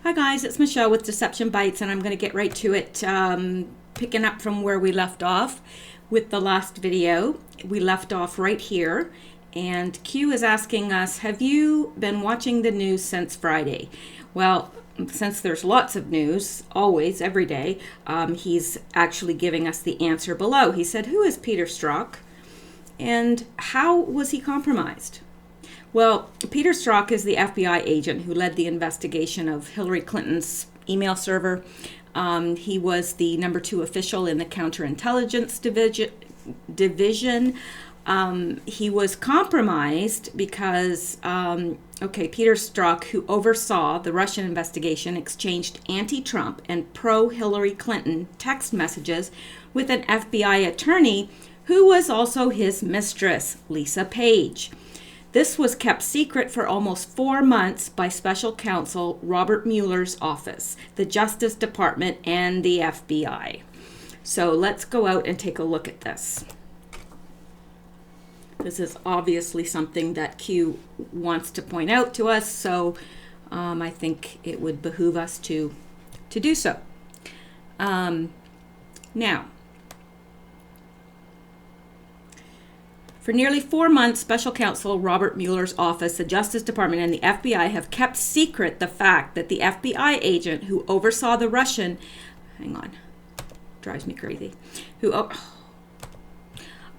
Hi guys, it's Mishel with Deception Bytes, and I'm going to get right to it, picking up from where we left off with the last video. We left off right here, and Q is asking us, have you been watching the news since Friday? Well, since there's lots of news, always, every day, he's actually giving us the answer below. He said, who is Peter Strzok, and how was he compromised? Well, Peter Strzok is the FBI agent who led the investigation of Hillary Clinton's email server. He was the number 2 official in the counterintelligence division. He was compromised because, Peter Strzok, who oversaw the Russian investigation, exchanged anti-Trump and pro-Hillary Clinton text messages with an FBI attorney who was also his mistress, Lisa Page. This was kept secret for almost 4 months by special counsel Robert Mueller's office, the Justice Department, and the FBI. So let's go out and take a look at this. This is obviously something that Q wants to point out to us, so I think it would behoove us to do so. Now, for nearly 4 months, special counsel Robert Mueller's office, the Justice Department, and the FBI have kept secret the fact that the FBI agent who oversaw the Russian, drives me crazy, who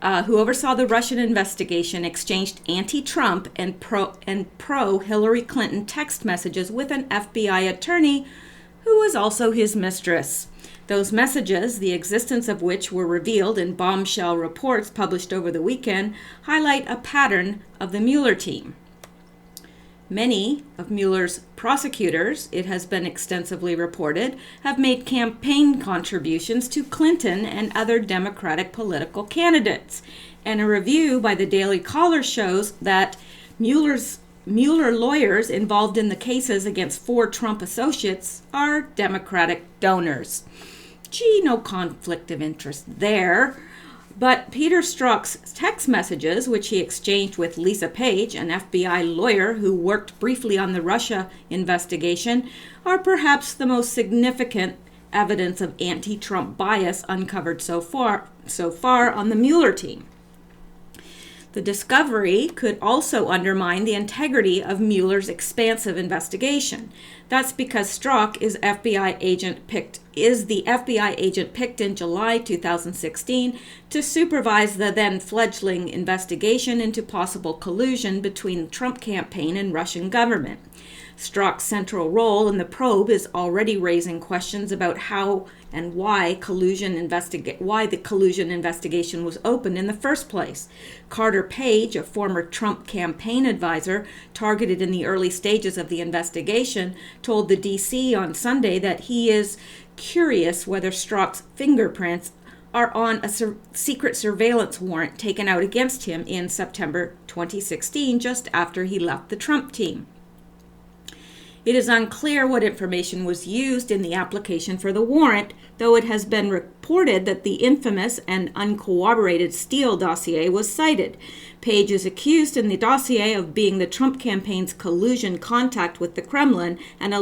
oversaw the Russian investigation exchanged anti-Trump and pro-Hillary Clinton text messages with an FBI attorney who was also his mistress. Those messages, the existence of which were revealed in bombshell reports published over the weekend, highlight a pattern of the Mueller team. Many of Mueller's prosecutors, it has been extensively reported, have made campaign contributions to Clinton and other Democratic political candidates. And a review by the Daily Caller shows that Mueller lawyers involved in the cases against 4 Trump associates are Democratic donors. Gee, no conflict of interest there. But Peter Strzok's text messages, which he exchanged with Lisa Page, an FBI lawyer who worked briefly on the Russia investigation, are perhaps the most significant evidence of anti-Trump bias uncovered so far on the Mueller team. The discovery could also undermine the integrity of Mueller's expansive investigation. That's because Strzok is the FBI agent picked in July 2016 to supervise the then fledgling investigation into possible collusion between the Trump campaign and Russian government. Strzok's central role in the probe is already raising questions about how and why the collusion investigation was opened in the first place. Carter Page, a former Trump campaign advisor targeted in the early stages of the investigation, told the DC on Sunday that he is curious whether Strzok's fingerprints are on a secret surveillance warrant taken out against him in September 2016, just after he left the Trump team. It is unclear what information was used in the application for the warrant, though it has been reported that the infamous and uncorroborated Steele dossier was cited. Page is accused in the dossier of being the Trump campaign's collusion contact with the Kremlin, an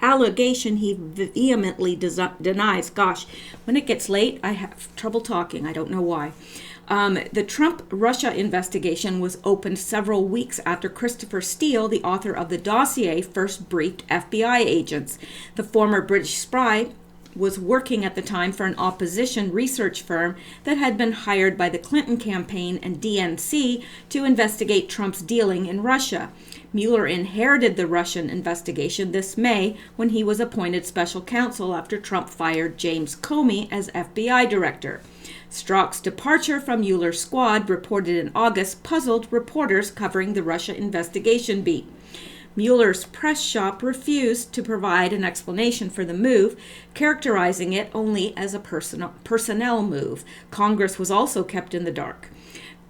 allegation he vehemently denies. Gosh, when it gets late, I have trouble talking. I don't know why. The Trump-Russia investigation was opened several weeks after Christopher Steele, the author of the dossier, first briefed FBI agents. The former British spy was working at the time for an opposition research firm that had been hired by the Clinton campaign and DNC to investigate Trump's dealing in Russia. Mueller inherited the Russian investigation this May when he was appointed special counsel after Trump fired James Comey as FBI director. Strzok's departure from Mueller's squad, reported in August, puzzled reporters covering the Russia investigation beat. Mueller's press shop refused to provide an explanation for the move, characterizing it only as a personnel move. Congress was also kept in the dark.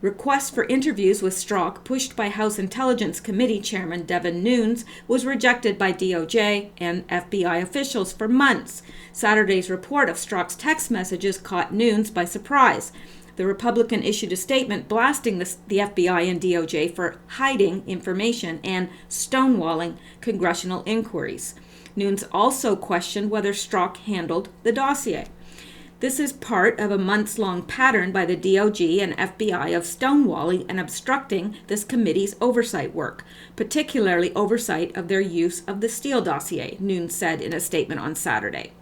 Requests for interviews with Strzok, pushed by House Intelligence Committee Chairman Devin Nunes, was rejected by DOJ and FBI officials for months. Saturday's report of Strzok's text messages caught Nunes by surprise. The Republican issued a statement blasting the FBI and DOJ for hiding information and stonewalling congressional inquiries. Nunes also questioned whether Strzok handled the dossier. This is part of a months-long pattern by the DOJ and FBI of stonewalling and obstructing this committee's oversight work, particularly oversight of their use of the Steele dossier, Nunes said in a statement on Saturday.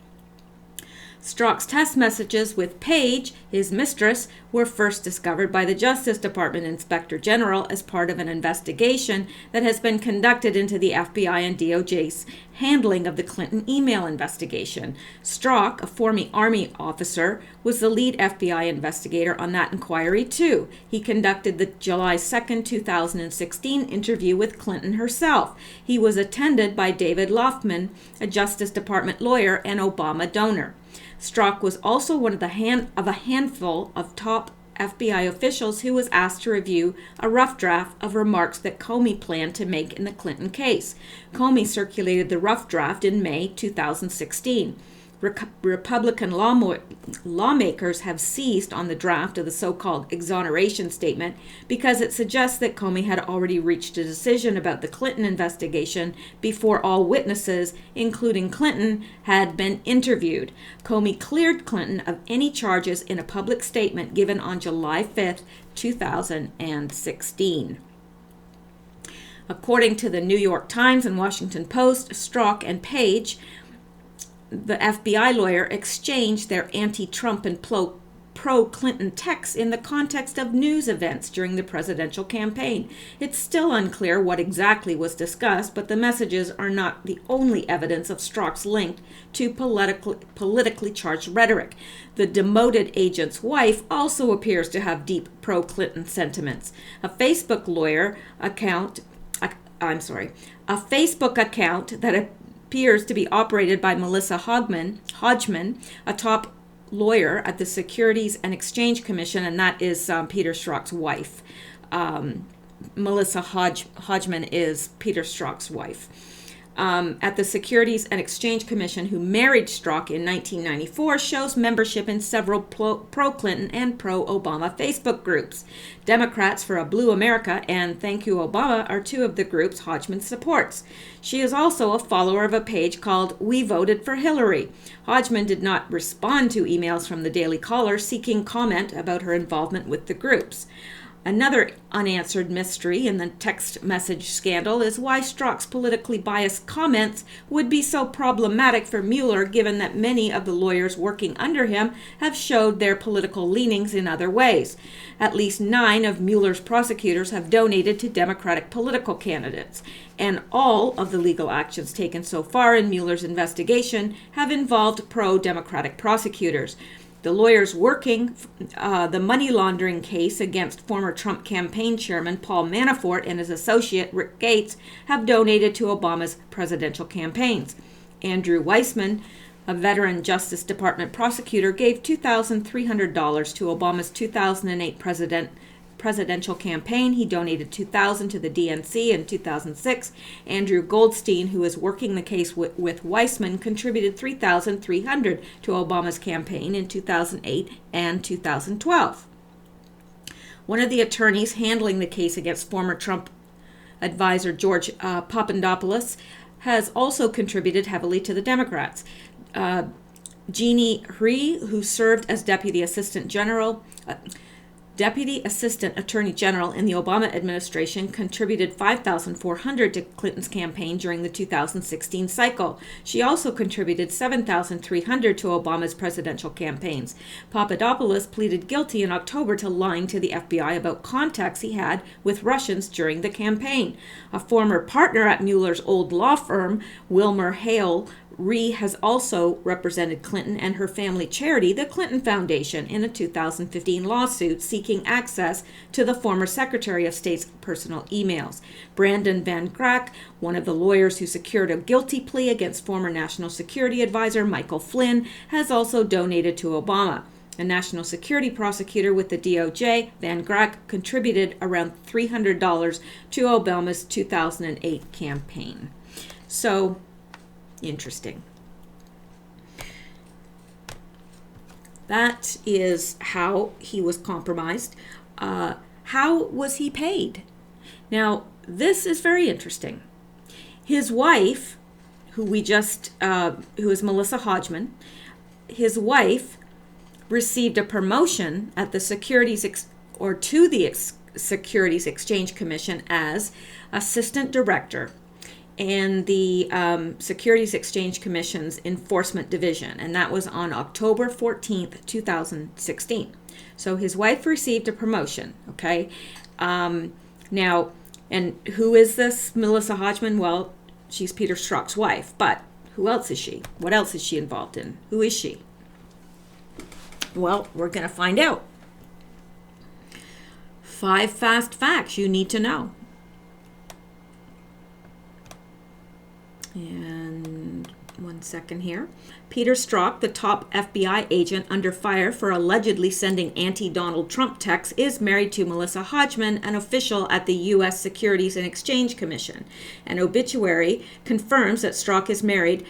Strzok's text messages with Page, his mistress, were first discovered by the Justice Department Inspector General as part of an investigation that has been conducted into the FBI and DOJ's handling of the Clinton email investigation. Strzok, a former Army officer, was the lead FBI investigator on that inquiry, too. He conducted the July 2, 2016 interview with Clinton herself. He was attended by David Loftman, a Justice Department lawyer and Obama donor. Strzok was also one of a handful of top FBI officials who was asked to review a rough draft of remarks that Comey planned to make in the Clinton case. Comey circulated the rough draft in May 2016. Republican lawmakers have seized on the draft of the so-called exoneration statement because it suggests that Comey had already reached a decision about the Clinton investigation before all witnesses, including Clinton, had been interviewed. Comey cleared Clinton of any charges in a public statement given on July 5, 2016. According to the New York Times and Washington Post, Strzok and Page, the FBI lawyer, exchanged their anti-Trump and pro-Clinton texts in the context of news events during the presidential campaign. It's still unclear what exactly was discussed, but the messages are not the only evidence of Strzok's link to politically charged rhetoric. The demoted agent's wife also appears to have deep pro-Clinton sentiments. A Facebook account that appears to be operated by Melissa Hodgman, a top lawyer at the Securities and Exchange Commission, and that is Peter Strzok's wife. Melissa Hodgman is Peter Strzok's wife. At the Securities and Exchange Commission, who married Strzok in 1994, shows membership in several pro-Clinton and pro-Obama Facebook groups. Democrats for a Blue America and Thank You Obama are two of the groups Hodgman supports. She is also a follower of a page called We Voted for Hillary. Hodgman did not respond to emails from the Daily Caller seeking comment about her involvement with the groups. Another unanswered mystery in the text message scandal is why Strzok's politically biased comments would be so problematic for Mueller, given that many of the lawyers working under him have showed their political leanings in other ways. At least 9 of Mueller's prosecutors have donated to Democratic political candidates, and all of the legal actions taken so far in Mueller's investigation have involved pro-Democratic prosecutors. The lawyers working the money laundering case against former Trump campaign chairman Paul Manafort and his associate Rick Gates have donated to Obama's presidential campaigns. Andrew Weissman, a veteran Justice Department prosecutor, gave $2,300 to Obama's 2008 presidential campaign. He donated $2,000 to the DNC in 2006. Andrew Goldstein, who is working the case with Weissman, contributed $3,300 to Obama's campaign in 2008 and 2012. One of the attorneys handling the case against former Trump advisor George Papadopoulos has also contributed heavily to the Democrats. Jeannie Hree, who served as Deputy Assistant Attorney General in the Obama administration, contributed $5,400 to Clinton's campaign during the 2016 cycle. She also contributed $7,300 to Obama's presidential campaigns. Papadopoulos pleaded guilty in October to lying to the FBI about contacts he had with Russians during the campaign. A former partner at Mueller's old law firm, Wilmer Hale, Rhee has also represented Clinton and her family charity, the Clinton Foundation, in a 2015 lawsuit seeking access to the former Secretary of State's personal emails. Brandon Van Grack, one of the lawyers who secured a guilty plea against former National Security Advisor Michael Flynn, has also donated to Obama. A national security prosecutor with the DOJ, Van Grack, contributed around $300 to Obama's 2008 campaign. So, interesting. That is how he was compromised. How was he paid? Now, this is very interesting. His wife, who is Melissa Hodgman, his wife received a promotion at the Securities Exchange Commission as assistant director in the Securities Exchange Commission's Enforcement Division, and that was on October 14th, 2016. So his wife received a promotion, okay? Now, and who is this Melissa Hodgman? Well, she's Peter Strzok's wife, but who else is she? What else is she involved in? Who is she? Well, we're going to find out. 5 fast facts you need to know. And 1 second here. Peter Strzok, the top FBI agent under fire for allegedly sending anti-Donald Trump texts, is married to Melissa Hodgman, an official at the U.S. Securities and Exchange Commission. An obituary confirms that Strzok is married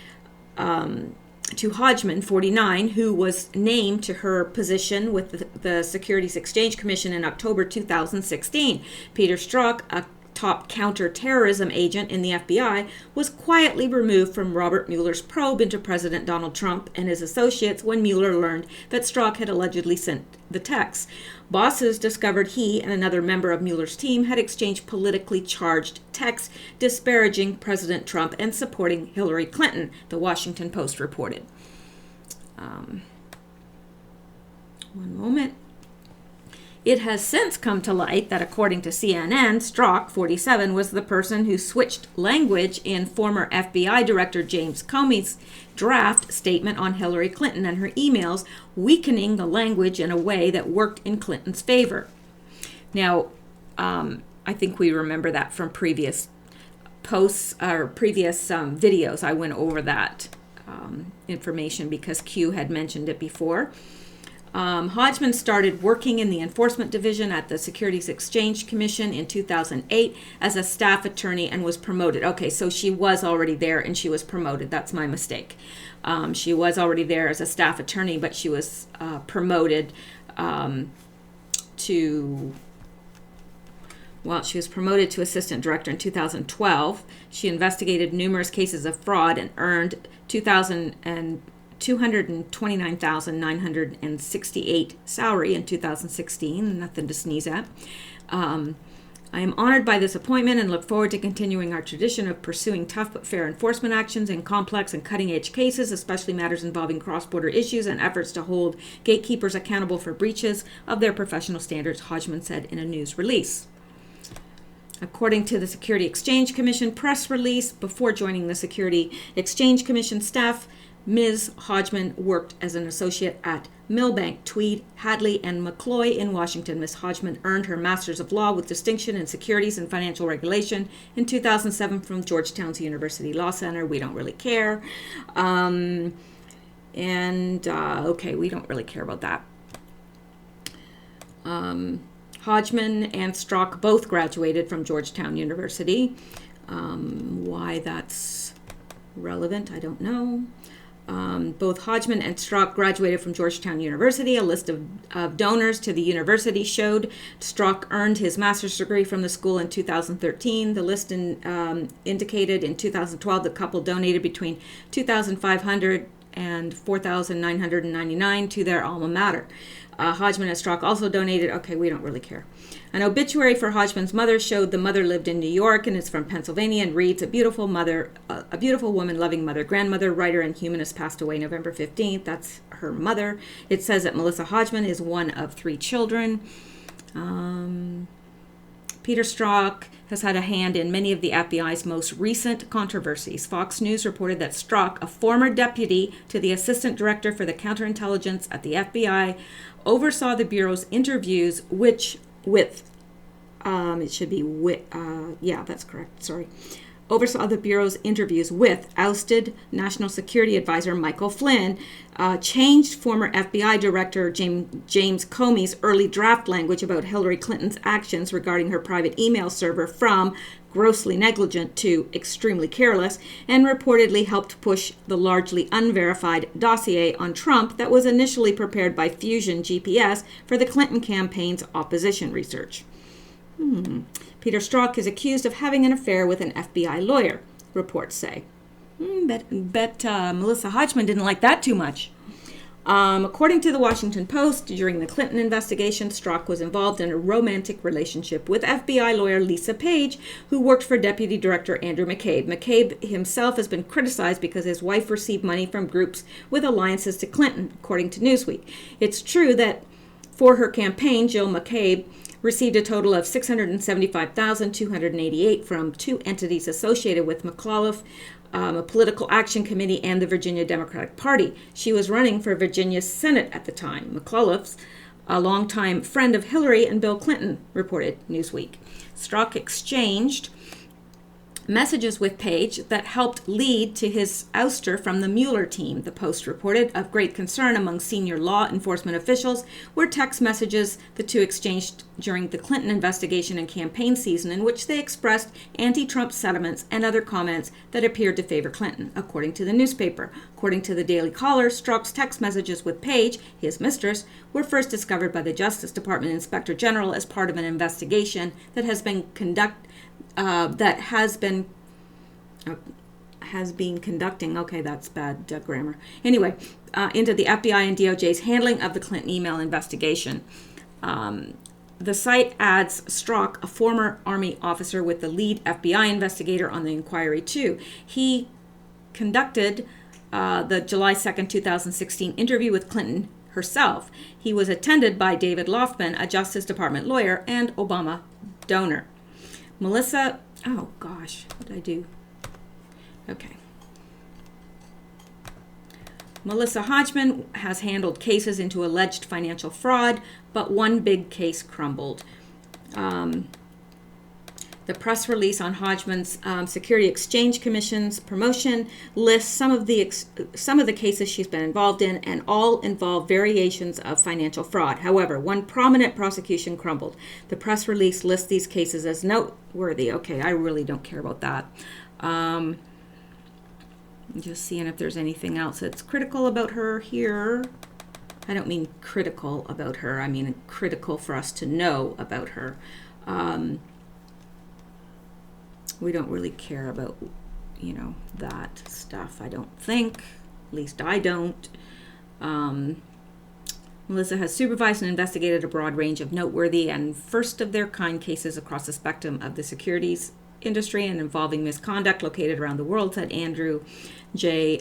to Hodgman, 49, who was named to her position with the Securities Exchange Commission in October 2016. Peter Strzok, a top counterterrorism agent in the FBI, was quietly removed from Robert Mueller's probe into President Donald Trump and his associates when Mueller learned that Strzok had allegedly sent the texts. Bosses discovered he and another member of Mueller's team had exchanged politically charged texts disparaging President Trump and supporting Hillary Clinton, the Washington Post reported. One moment. It has since come to light that, according to CNN, Strzok, 47, was the person who switched language in former FBI Director James Comey's draft statement on Hillary Clinton and her emails, weakening the language in a way that worked in Clinton's favor. Now, I think we remember that from previous posts or previous videos. I went over that information because Q had mentioned it before. Hodgman started working in the Enforcement Division at the Securities Exchange Commission in 2008 as a staff attorney and was promoted. Okay, so she was already there and she was promoted. That's my mistake. She was already there as a staff attorney, but she was promoted to assistant director in 2012. She investigated numerous cases of fraud and earned $229,968 salary in 2016. Nothing to sneeze at. I am honored by this appointment and look forward to continuing our tradition of pursuing tough but fair enforcement actions in complex and cutting-edge cases, especially matters involving cross-border issues and efforts to hold gatekeepers accountable for breaches of their professional standards, Hodgman said in a news release. According to the Security Exchange Commission press release, before joining the Security Exchange Commission staff, Ms. Hodgman worked as an associate at Milbank, Tweed, Hadley, and McCloy in Washington. Ms. Hodgman earned her Master's of Law with distinction in Securities and Financial Regulation in 2007 from Georgetown's University Law Center. We don't really care. Okay, we don't really care about that. Hodgman and Strzok both graduated from Georgetown University. Why that's relevant, I don't know. Both Hodgman and Strzok graduated from Georgetown University. A list of donors to the university showed Strzok earned his master's degree from the school in 2013. The list indicated in 2012 the couple donated between $2,500 and $4,999 to their alma mater. Hodgman and Strzok also donated. Okay, we don't really care. An obituary for Hodgman's mother showed the mother lived in New York and is from Pennsylvania and reads, a beautiful woman, loving mother, grandmother, writer, and humanist passed away November 15th. That's her mother. It says that Melissa Hodgman is one of 3 children. Peter Strzok has had a hand in many of the FBI's most recent controversies. Fox News reported that Strzok, a former deputy to the assistant director for the counterintelligence at the FBI, oversaw the Bureau's interviews, oversaw the Bureau's interviews with ousted National Security Advisor Michael Flynn, changed former FBI Director James Comey's early draft language about Hillary Clinton's actions regarding her private email server from grossly negligent to extremely careless, and reportedly helped push the largely unverified dossier on Trump that was initially prepared by Fusion GPS for the Clinton campaign's opposition research. Peter Strzok is accused of having an affair with an FBI lawyer, reports say. Bet Melissa Hodgman didn't like that too much. According to the Washington Post, during the Clinton investigation, Strzok was involved in a romantic relationship with FBI lawyer Lisa Page, who worked for Deputy Director Andrew McCabe. McCabe himself has been criticized because his wife received money from groups with alliances to Clinton, according to Newsweek. It's true that for her campaign, Jill McCabe received a total of $675,288 from two entities associated with McAuliffe, a political action committee, and the Virginia Democratic Party. She was running for Virginia's Senate at the time. McAuliffe's a longtime friend of Hillary and Bill Clinton, reported Newsweek. Strzok exchanged messages with Page that helped lead to his ouster from the Mueller team, the Post reported. Of great concern among senior law enforcement officials were text messages the two exchanged during the Clinton investigation and campaign season, in which they expressed anti-Trump sentiments and other comments that appeared to favor Clinton, according to the newspaper. According to the Daily Caller, Strzok's text messages with Page, his mistress, were first discovered by the Justice Department Inspector General as part of an investigation that has been conducting, okay, that's bad grammar. Anyway, into the FBI and DOJ's handling of the Clinton email investigation. The site adds Strzok, a former Army officer with the lead FBI investigator on the inquiry, too. He conducted the July 2nd, 2016 interview with Clinton herself. He was attended by David Loftman, a Justice Department lawyer and Obama donor. Melissa, oh gosh, what did I do? Okay. Melissa Hodgman has handled cases into alleged financial fraud, but one big case crumbled. The press release on Hodgman's Security Exchange Commission's promotion lists some of the cases she's been involved in, and all involve variations of financial fraud. However, one prominent prosecution crumbled. The press release lists these cases as noteworthy. Okay, I really don't care about that. Just seeing if there's anything else that's critical about her here. I don't mean critical about her. I mean critical for us to know about her. We don't really care about, that stuff, I don't think. At least I don't. Melissa has supervised and investigated a broad range of noteworthy and first-of-their-kind cases across the spectrum of the securities industry and involving misconduct located around the world, said Andrew J.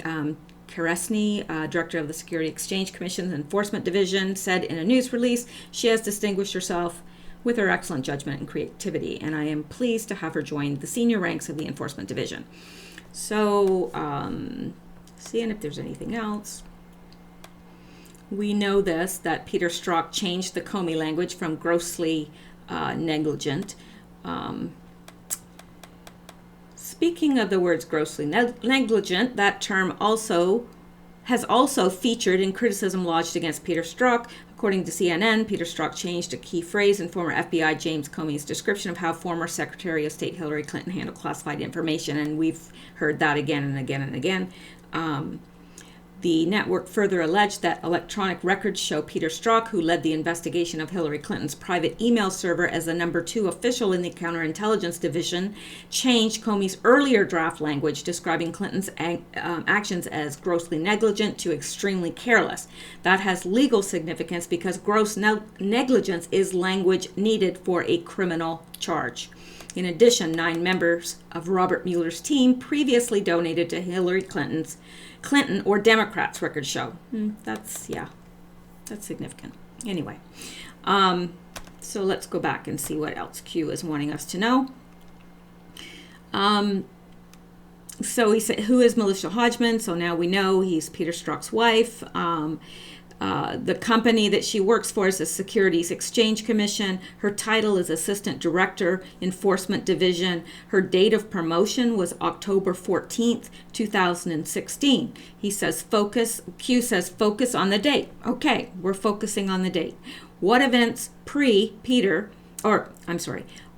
Karesny, director of the Security Exchange Commission's Enforcement Division, said in a news release, she has distinguished herself with her excellent judgment and creativity, and I am pleased to have her join the senior ranks of the Enforcement Division. So, seeing if there's anything else. We know that Peter Strzok changed the Comey language from grossly negligent. Speaking of the words grossly negligent, that term has also featured in criticism lodged against Peter Strzok. According to CNN, Peter Strzok changed a key phrase in former FBI James Comey's description of how former Secretary of State Hillary Clinton handled classified information, and we've heard that again and again and again. The network further alleged that electronic records show Peter Strzok, who led the investigation of Hillary Clinton's private email server as the number 2 official in the counterintelligence division, changed Comey's earlier draft language describing Clinton's actions as grossly negligent to extremely careless. That has legal significance because gross negligence is language needed for a criminal charge. In addition, 9 members of Robert Mueller's team previously donated to Hillary Clinton or Democrats, records show. That's significant. Anyway, so let's go back and see what else Q is wanting us to know. So he said, who is Melissa Hodgman? So now we know he's Peter Strzok's wife. The company that she works for is the Securities Exchange Commission. Her title is Assistant Director, Enforcement Division. Her date of promotion was October 14th, 2016. Q says focus on the date. Okay, we're focusing on the date. What events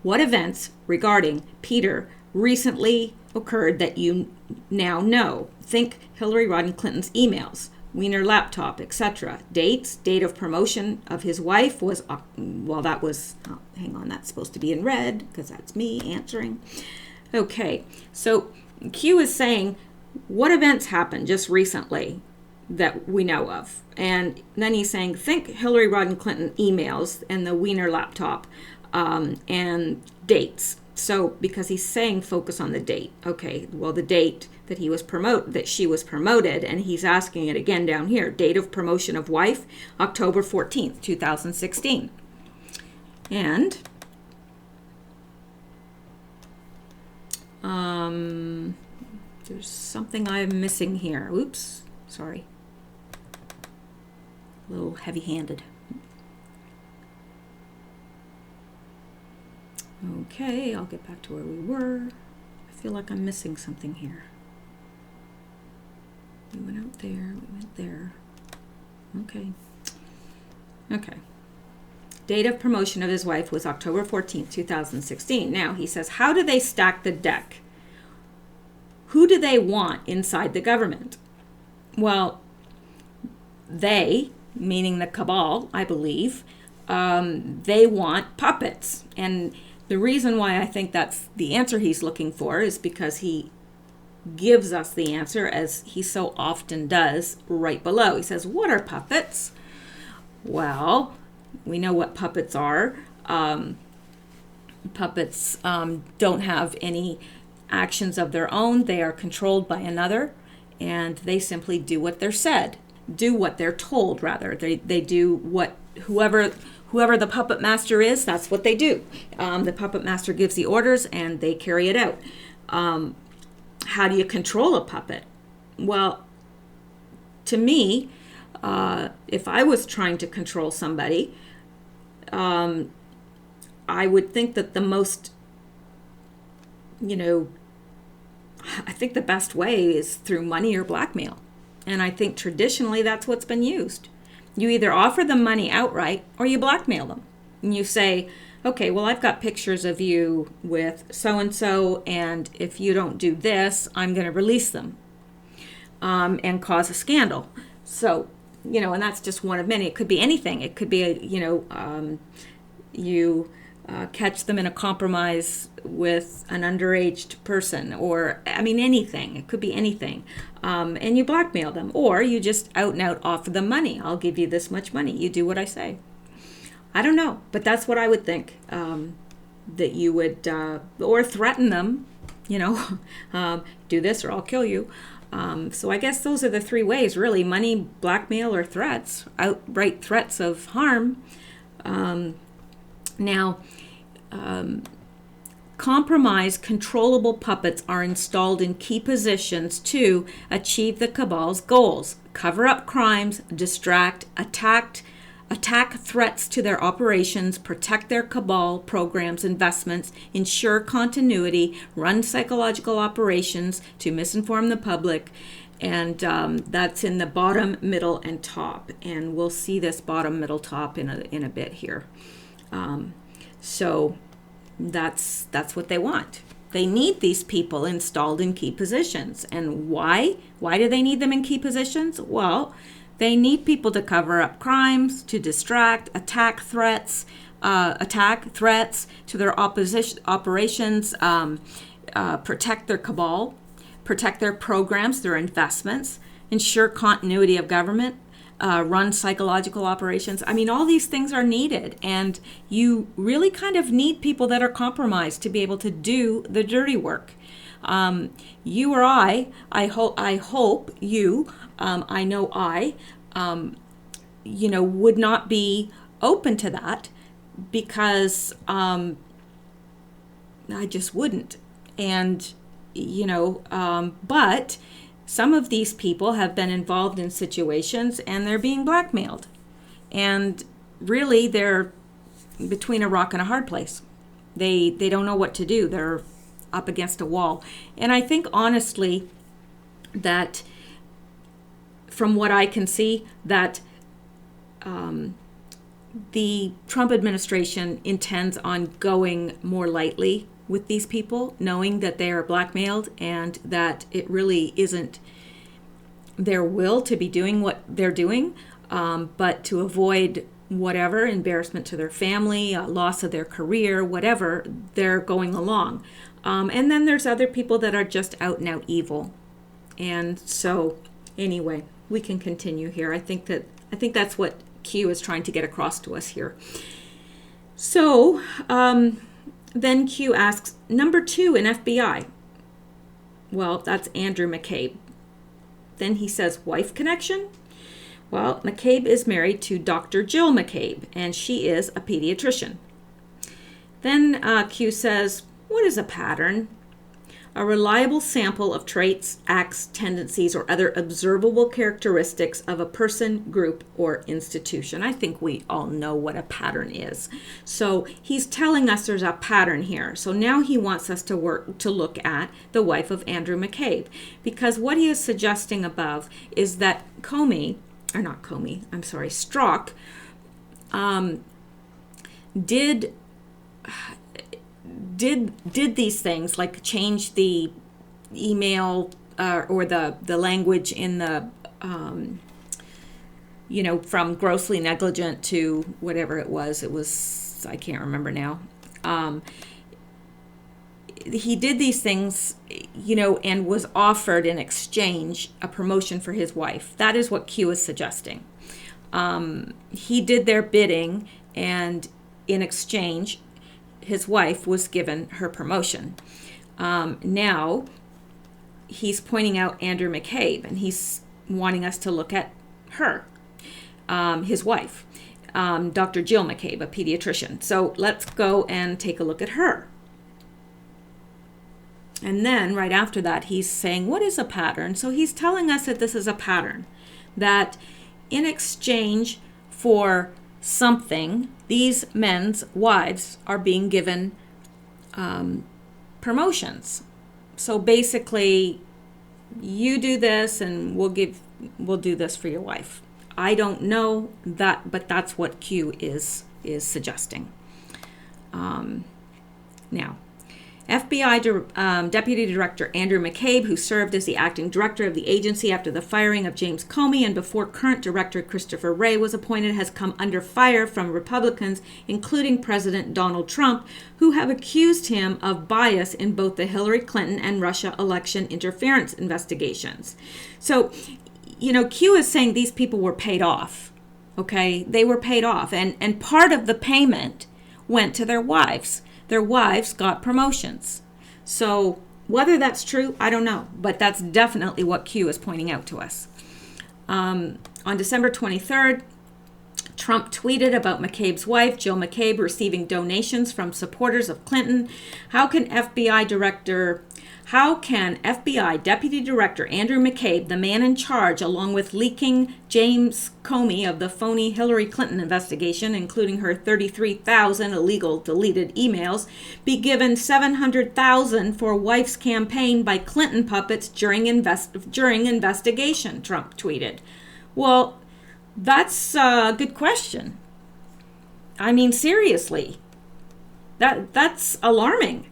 what events regarding Peter recently occurred that you now know? Think Hillary Rodham Clinton's emails, Wiener laptop, etc. Dates, date of promotion of his wife was, hang on, that's supposed to be in red because that's me answering. Okay, so Q is saying, what events happened just recently that we know of? And then he's saying, think Hillary Rodham Clinton emails and the Wiener laptop and dates. So because he's saying focus on the date. Okay, well, the date that she was promoted, and he's asking it again down here. Date of promotion of wife, October 14th, 2016. And there's something I'm missing here. Oops, sorry. A little heavy-handed. Okay, I'll get back to where we were. I feel like I'm missing something here. We went out there, we went there. Okay. Date of promotion of his wife was October 14th, 2016. Now, he says, how do they stack the deck? Who do they want inside the government? Well, they, meaning the cabal, I believe, they want puppets. And the reason why I think that's the answer he's looking for is because he gives us the answer, as he so often does, right below. He says, what are puppets? Well, we know what puppets are. Puppets don't have any actions of their own. They are controlled by another, and they simply do what they're told, rather. They do what whoever the puppet master is, that's what they do. The puppet master gives the orders, and they carry it out. How do you control a puppet? Well, to me, if I was trying to control somebody, I would think that the best way is through money or blackmail. And I think traditionally that's what's been used. You either offer them money outright or you blackmail them. And you say, okay, well, I've got pictures of you with so-and-so, and if you don't do this, I'm going to release them and cause a scandal. So, and that's just one of many. It could be anything. It could be, you catch them in a compromise with an underage person, or, anything. It could be anything. And you blackmail them, or you just out and out offer them money. I'll give you this much money. You do what I say. I don't know, but that's what I would think, that you would, or threaten them, do this or I'll kill you. So I guess those are the three ways, really: money, blackmail, or threats, outright threats of harm. Now, compromised, controllable puppets are installed in key positions to achieve the cabal's goals: cover up crimes, distract, attack threats to their operations, protect their cabal programs, investments, ensure continuity, run psychological operations to misinform the public. And that's in the bottom, middle, and top. And we'll see this bottom, middle, top in a bit here. So that's what they want. They need these people installed in key positions. And why? Why do they need them in key positions? Well, they need people to cover up crimes, to distract, attack threats to their operations, protect their cabal, protect their programs, their investments, ensure continuity of government, run psychological operations. All these things are needed, and you really kind of need people that are compromised to be able to do the dirty work. You or I hope you, I know I, would not be open to that, because I just wouldn't. And, but some of these people have been involved in situations and they're being blackmailed. And really, they're between a rock and a hard place. They don't know what to do. They're up against a wall. And I think, honestly, that from what I can see, that the Trump administration intends on going more lightly with these people, knowing that they are blackmailed and that it really isn't their will to be doing what they're doing, but to avoid whatever embarrassment to their family, loss of their career, whatever, they're going along. And then there's other people that are just out and out evil. And so anyway, we can continue here. I think that's what Q is trying to get across to us here. So then Q asks, number 2 in FBI. Well, that's Andrew McCabe. Then he says, wife connection? Well, McCabe is married to Dr. Jill McCabe, and she is a pediatrician. Then Q says, what is a pattern? A reliable sample of traits, acts, tendencies, or other observable characteristics of a person, group, or institution. I think we all know what a pattern is. So he's telling us there's a pattern here. So now he wants us to look at the wife of Andrew McCabe, because what he is suggesting above is that Strzok did these things, like change the email or the language in the from grossly negligent to whatever it was I can't remember now. He did these things, and was offered in exchange a promotion for his wife. That is what Q is suggesting. He did their bidding, and in exchange, his wife was given her promotion. Now, he's pointing out Andrew McCabe, and he's wanting us to look at her, his wife, Dr. Jill McCabe, a pediatrician. So let's go and take a look at her. And then right after that, he's saying, what is a pattern? So he's telling us that this is a pattern, that in exchange for something, these men's wives are being given promotions. So basically, you do this and we'll do this for your wife. I don't know that, but that's what Q is suggesting. Now, FBI Deputy Director Andrew McCabe, who served as the acting director of the agency after the firing of James Comey and before current director Christopher Wray was appointed, has come under fire from Republicans, including President Donald Trump, who have accused him of bias in both the Hillary Clinton and Russia election interference investigations. So, Q is saying these people were paid off. Okay, they were paid off, and part of the payment went to their wives. Their wives got promotions. So whether that's true, I don't know. But that's definitely what Q is pointing out to us. On December 23rd, Trump tweeted about McCabe's wife, Jill McCabe, receiving donations from supporters of Clinton. How can FBI Deputy Director Andrew McCabe, the man in charge, along with leaking James Comey of the phony Hillary Clinton investigation, including her 33,000 illegal deleted emails, be given $700,000 for wife's campaign by Clinton puppets during investigation? Trump tweeted. Well, that's a good question. I mean, seriously, that's alarming.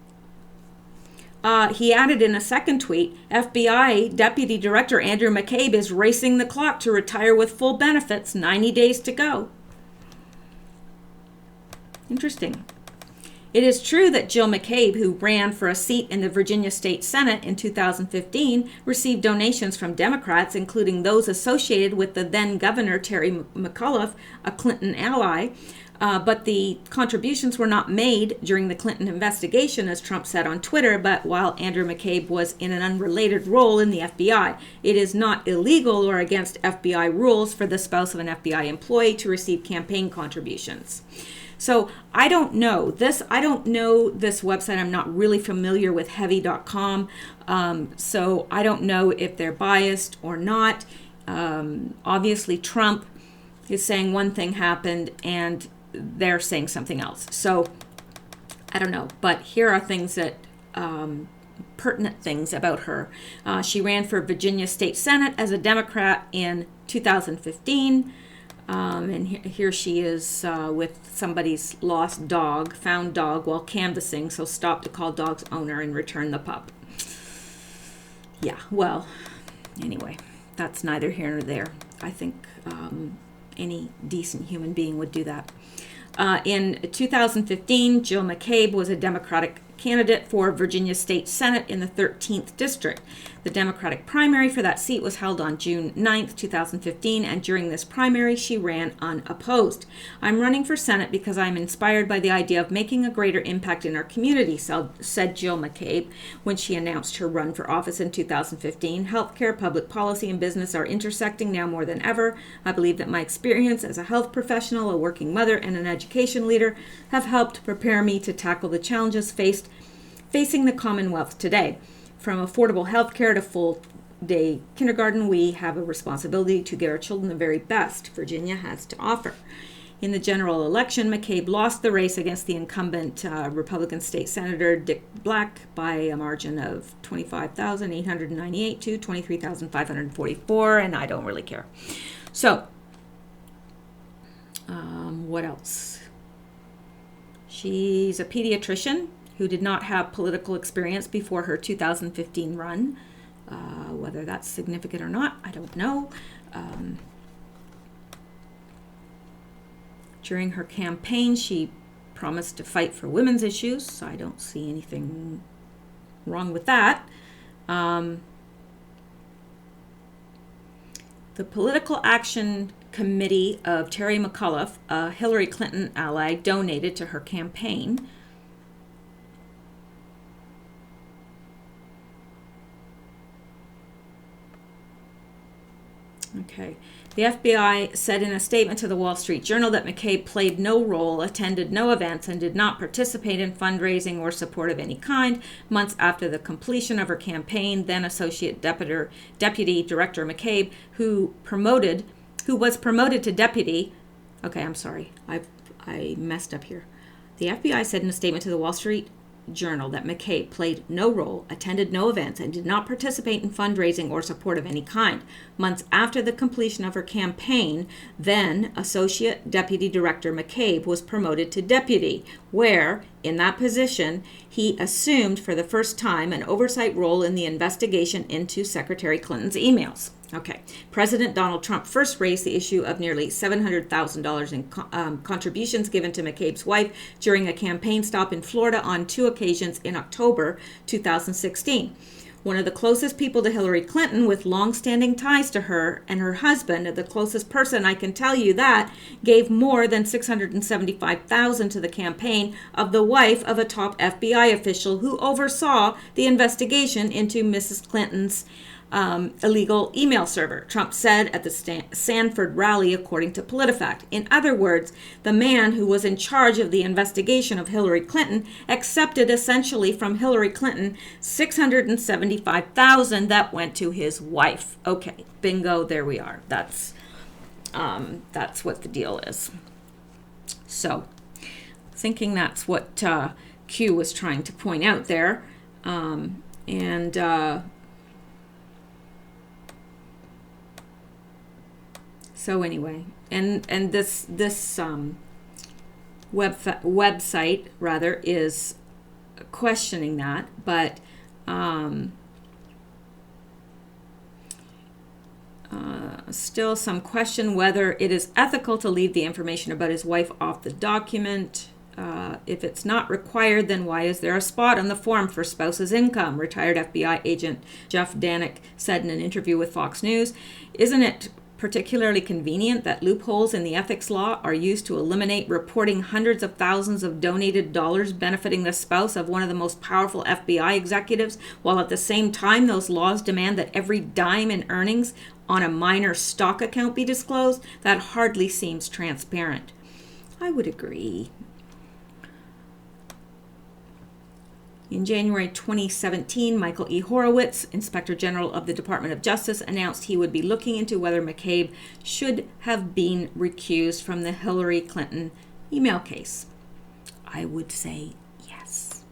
He added in a second tweet, FBI Deputy Director Andrew McCabe is racing the clock to retire with full benefits, 90 days to go. Interesting. It is true that Jill McCabe, who ran for a seat in the Virginia State Senate in 2015, received donations from Democrats, including those associated with the then Governor Terry McAuliffe, a Clinton ally. But the contributions were not made during the Clinton investigation, as Trump said on Twitter, but while Andrew McCabe was in an unrelated role in the FBI. It is not illegal or against FBI rules for the spouse of an FBI employee to receive campaign contributions. So I don't know this. I don't know this website. I'm not really familiar with heavy.com. So I don't know if they're biased or not. Obviously, Trump is saying one thing happened and they're saying something else. So I don't know. But here are things that pertinent things about her. She ran for Virginia State Senate as a Democrat in 2015. And here she is with somebody's lost dog, found dog while canvassing, so stopped to call dog's owner and return the pup. Yeah, well, anyway, that's neither here nor there. I think any decent human being would do that. In 2015, Jill McCabe was a Democratic candidate for Virginia State Senate in the 13th District. The Democratic primary for that seat was held on June 9th, 2015, and during this primary, she ran unopposed. I'm running for Senate because I'm inspired by the idea of making a greater impact in our community, said Jill McCabe when she announced her run for office in 2015. Healthcare, public policy, and business are intersecting now more than ever. I believe that my experience as a health professional, a working mother, and an education leader have helped prepare me to tackle the challenges facing the Commonwealth today. From affordable health care to full-day kindergarten, we have a responsibility to give our children the very best Virginia has to offer. In the general election, McCabe lost the race against the incumbent Republican State Senator Dick Black by a margin of 25,898 to 23,544, and I don't really care. So, what else? She's a pediatrician who did not have political experience before her 2015 run. Whether that's significant or not, I don't know. During her campaign, she promised to fight for women's issues, so I don't see anything wrong with that. The Political Action Committee of Terry McAuliffe, a Hillary Clinton ally, donated to her campaign. Okay. The FBI said in a statement to the Wall Street Journal that McCabe played no role, attended no events, and did not participate in fundraising or support of any kind. Months after the completion of her campaign, then Associate Deputy Director McCabe, who was promoted to deputy. Okay, I'm sorry. I messed up here. The FBI said in a statement to the Wall Street Journal that McCabe played no role, attended no events, and did not participate in fundraising or support of any kind. Months after the completion of her campaign, then Associate Deputy Director McCabe was promoted to deputy, where, in that position, he assumed for the first time an oversight role in the investigation into Secretary Clinton's emails. Okay. President Donald Trump first raised the issue of nearly $700,000 in contributions given to McCabe's wife during a campaign stop in Florida on 2 occasions in October 2016. One of the closest people to Hillary Clinton with long-standing ties to her and her husband, the closest person I can tell you that, gave more than $675,000 to the campaign of the wife of a top FBI official who oversaw the investigation into Mrs. Clinton's illegal email server, Trump said at the Sanford rally, according to PolitiFact. In other words, the man who was in charge of the investigation of Hillary Clinton accepted essentially from Hillary Clinton $675,000 that went to his wife. Okay, bingo, there we are. That's what the deal is. So, thinking that's what Q was trying to point out there, So anyway, and this website rather is questioning that, but still some question whether it is ethical to leave the information about his wife off the document. If it's not required, then why is there a spot on the form for spouse's income? Retired FBI agent Jeff Danik said in an interview with Fox News. Isn't it particularly convenient that loopholes in the ethics law are used to eliminate reporting hundreds of thousands of donated dollars benefiting the spouse of one of the most powerful FBI executives, while at the same time those laws demand that every dime in earnings on a minor stock account be disclosed? That hardly seems transparent. I would agree. In January 2017, Michael E. Horowitz, Inspector General of the Department of Justice, announced he would be looking into whether McCabe should have been recused from the Hillary Clinton email case. I would say yes.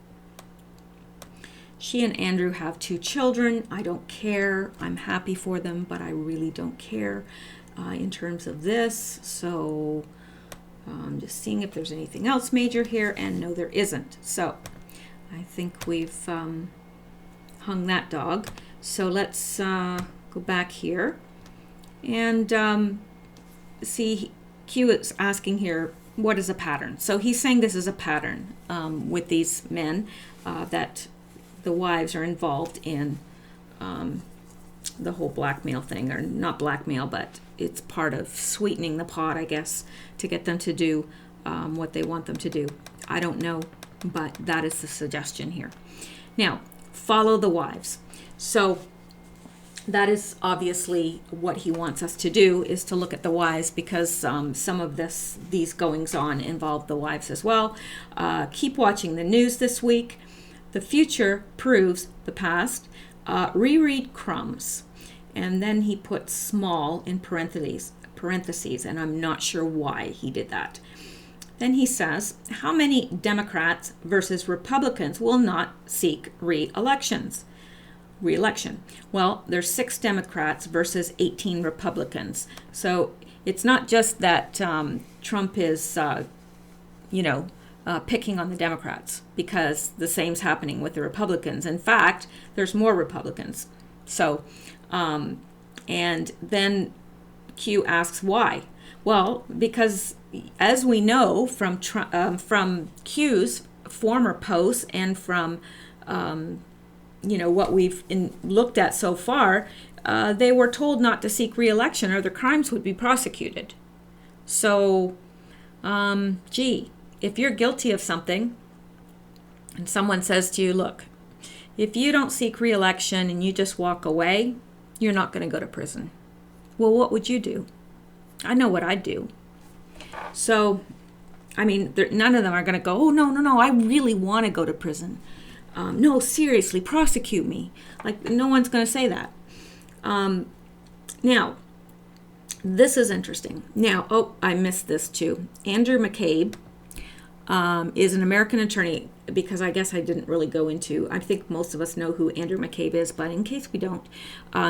She and Andrew have 2 children. I don't care. I'm happy for them, but I really don't care in terms of this. So I'm just seeing if there's anything else major here, and no, there isn't. So I think we've hung that dog. So let's go back here and see. Q is asking here, what is a pattern? So he's saying this is a pattern with these men, that the wives are involved in the whole blackmail thing, or not blackmail, but it's part of sweetening the pot, I guess, to get them to do what they want them to do. I don't know, but that is the suggestion here. Now, follow the wives. So that is obviously what he wants us to do, is to look at the wives, because some of these goings on involve the wives as well. Keep watching the news this week. The future proves the past. Reread crumbs. And then he put small in parentheses, and I'm not sure why he did that. Then he says, how many Democrats versus Republicans will not seek re-election? Well, there's 6 Democrats versus 18 Republicans. So it's not just that Trump is, picking on the Democrats, because the same's happening with the Republicans. In fact, there's more Republicans. So, and then Q asks why. Well, because as we know from Q's former posts and from what we've looked at so far, they were told not to seek re-election or their crimes would be prosecuted. So, if you're guilty of something and someone says to you, look, if you don't seek re-election and you just walk away, you're not going to go to prison. Well, what would you do? I know what I'd do. So, none of them are going to go, oh, no, I really want to go to prison. No, seriously, prosecute me. Like, no one's going to say that. Now, this is interesting. Now, I missed this too. Andrew McCabe is an American attorney, because I guess I didn't really go into, I think most of us know who Andrew McCabe is, but in case we don't,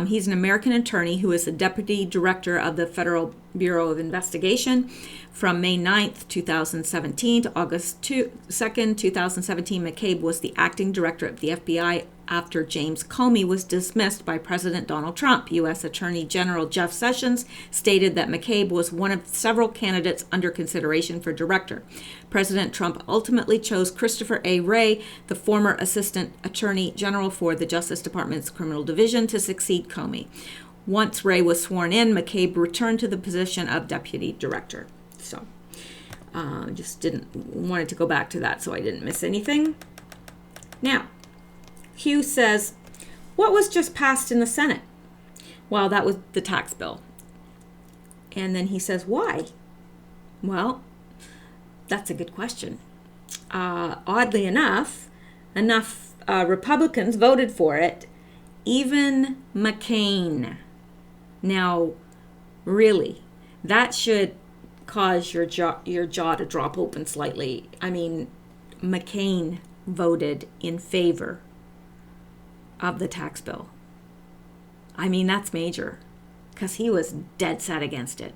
he's an American attorney who is the deputy director of the Federal Bureau of Investigation from May 9th, 2017 to August 2nd, 2017. McCabe was the acting director of the FBI after James Comey was dismissed by President Donald Trump. U.S. Attorney General Jeff Sessions stated that McCabe was one of several candidates under consideration for director. President Trump ultimately chose Christopher A. Wray, the former Assistant Attorney General for the Justice Department's Criminal Division, to succeed Comey. Once Wray was sworn in, McCabe returned to the position of deputy director. So, just wanted to go back to that so I didn't miss anything. Now, Hugh says, what was just passed in the Senate? Well, that was the tax bill. And then he says, why? Well, that's a good question. Oddly enough Republicans voted for it, even McCain. Now, really, that should cause your jaw to drop open slightly. McCain voted in favor of the tax bill. That's major, because he was dead set against it.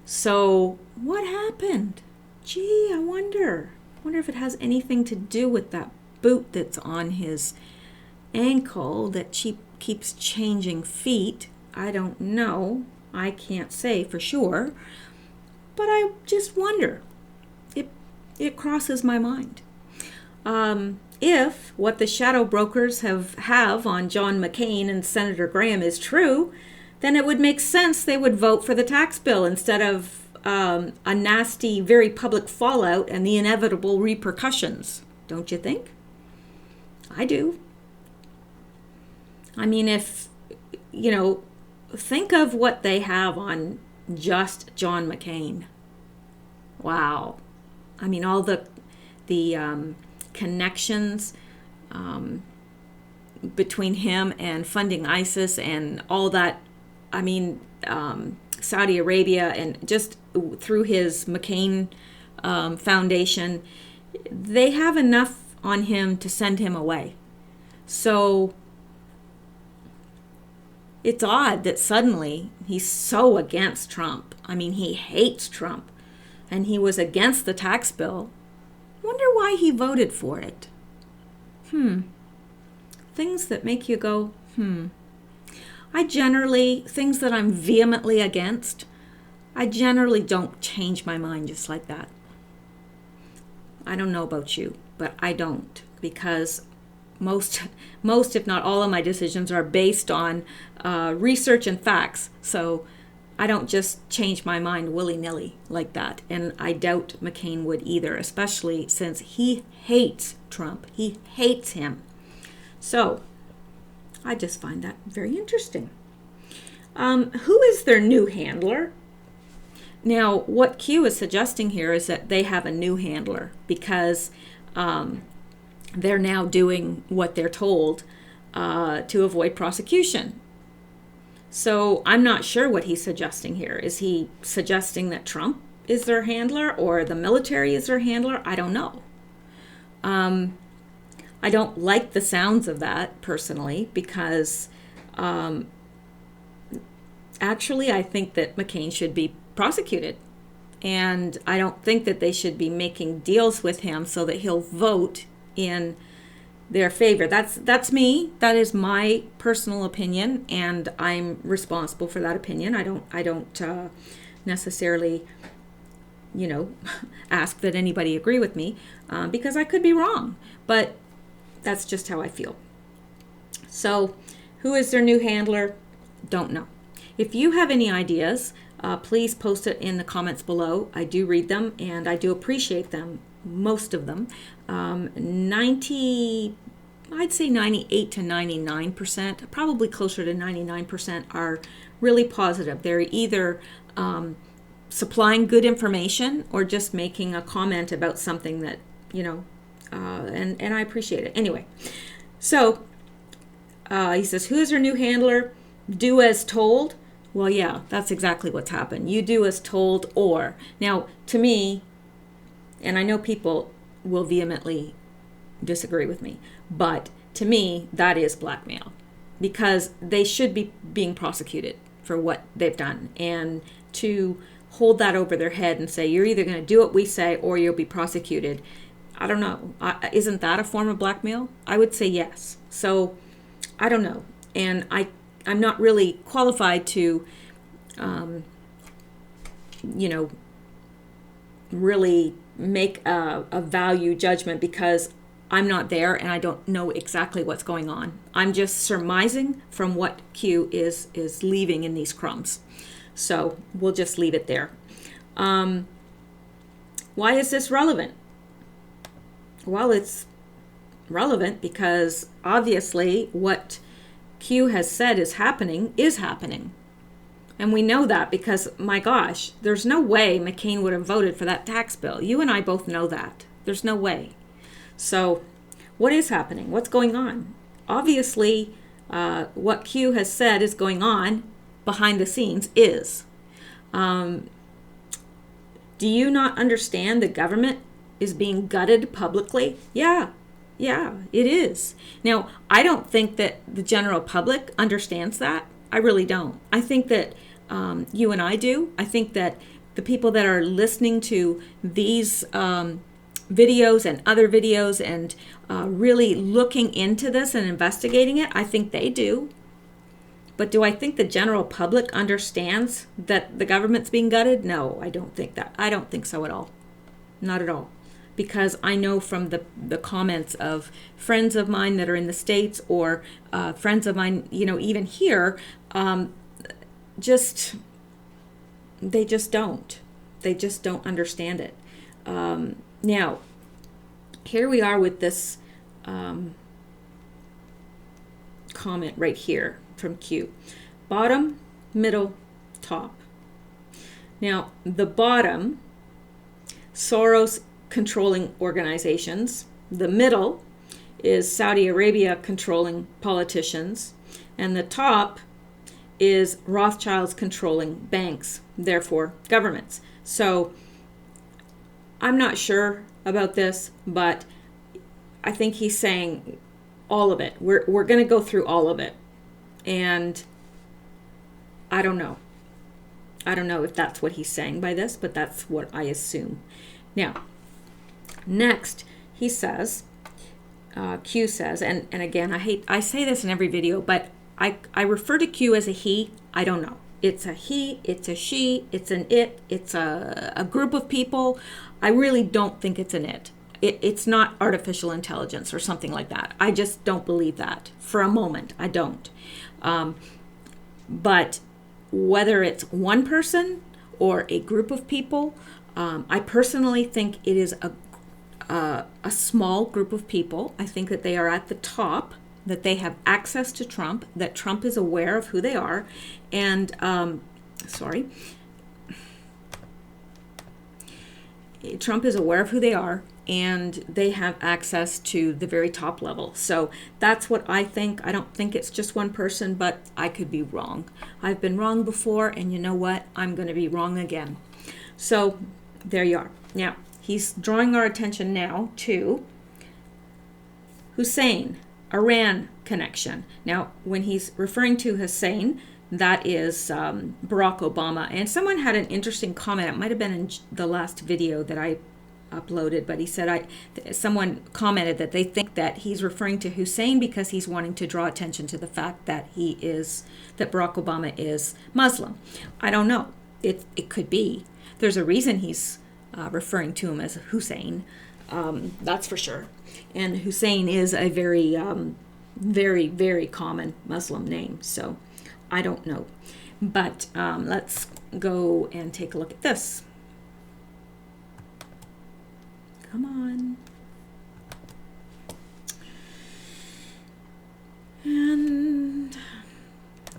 So what happened? Gee, I wonder if it has anything to do with that boot that's on his ankle that keeps changing feet. I don't know. I can't say for sure. But I just wonder. It crosses my mind. If what the shadow brokers have on John McCain and Senator Graham is true, then it would make sense they would vote for the tax bill instead of a nasty, very public fallout and the inevitable repercussions. Don't you think? I do. Think of what they have on just John McCain. Wow. All the connections between him and funding ISIS and all that. I mean, Saudi Arabia and just through his McCain Foundation, they have enough on him to send him away. So it's odd that suddenly he's so against Trump. I mean, he hates Trump, and he was against the tax bill. Wonder why he voted for it. Things that make you go, things that I'm vehemently against, I generally don't change my mind just like that. I don't know about you, but I don't, because most if not all of my decisions are based on research and facts. So I don't just change my mind willy-nilly like that. And I doubt McCain would either, especially since he hates Trump. He hates him. So I just find that very interesting. Who is their new handler? Now, what Q is suggesting here is that they have a new handler because they're now doing what they're told to avoid prosecution. So I'm not sure what he's suggesting here. Is he suggesting that Trump is their handler or the military is their handler? I don't know. I don't like the sounds of that personally because actually I think that McCain should be prosecuted. And I don't think that they should be making deals with him so that he'll vote in their favor. That's me. That is my personal opinion, and I'm responsible for that opinion. I don't necessarily, ask that anybody agree with me because I could be wrong. But that's just how I feel. So, who is their new handler? Don't know. If you have any ideas, please post it in the comments below. I do read them, and I do appreciate them. Most of them, I'd say 98 to 99%, probably closer to 99% are really positive. They're either supplying good information or just making a comment about something that, and I appreciate it. Anyway, so he says, who is your new handler? Do as told. Well, yeah, that's exactly what's happened. You do as told or. Now, to me, and I know people will vehemently disagree with me, but to me, that is blackmail because they should be being prosecuted for what they've done. And to hold that over their head and say, you're either going to do what we say or you'll be prosecuted, I don't know. Isn't that a form of blackmail? I would say yes. So I don't know. And I'm not really qualified to, really make a value judgment because I'm not there and I don't know exactly what's going on. I'm just surmising from what Q is leaving in these crumbs. So we'll just leave it there. Why is this relevant? Well, it's relevant because obviously what Q has said is happening. And we know that because, my gosh, there's no way McCain would have voted for that tax bill. You and I both know that. There's no way. So what is happening? What's going on? Obviously, what Q has said is going on behind the scenes is. Do you not understand the government is being gutted publicly? Yeah, it is. Now, I don't think that the general public understands that. I really don't. I think that you and I do. I think that the people that are listening to these videos and other videos and really looking into this and investigating it, I think they do. But do I think the general public understands that the government's being gutted? No, I don't think that. I don't think so at all. Not at all. Because I know from the comments of friends of mine that are in the States or friends of mine, even here, they just don't. They just don't understand it. Now, here we are with this comment right here from Q. Bottom, middle, top. Now, the bottom, Soros controlling organizations. The middle is Saudi Arabia controlling politicians, and the top is Rothschilds controlling banks, therefore governments. So I'm not sure about this, but I think he's saying all of it. We're going to go through all of it. And I don't know. I don't know if that's what he's saying by this, but that's what I assume. Now, next, he says, Q says, and again, I say this in every video, but I refer to Q as a he. I don't know. It's a he, it's a she, it's an it, it's a group of people. I really don't think it's an it. It's not artificial intelligence or something like that. I just don't believe that for a moment. I don't. But whether it's one person or a group of people, I personally think it is a small group of people. I think that they are at the top, that they have access to Trump, that Trump is aware of who they are, and Trump is aware of who they are, and they have access to the very top level. So that's what I think. I don't think it's just one person, but I could be wrong. I've been wrong before, and you know what? I'm going to be wrong again. So there you are. Now, he's drawing our attention now to Hussein, Iran connection. Now, when he's referring to Hussein, that is Barack Obama. And someone had an interesting comment. It might have been in the last video that I uploaded, but he said someone commented that they think that he's referring to Hussein because he's wanting to draw attention to the fact that that Barack Obama is Muslim. I don't know. It could be. There's a reason he's referring to him as Hussein. That's for sure. And Hussein is a very, very, very common Muslim name. So I don't know. But let's go and take a look at this. Come on. And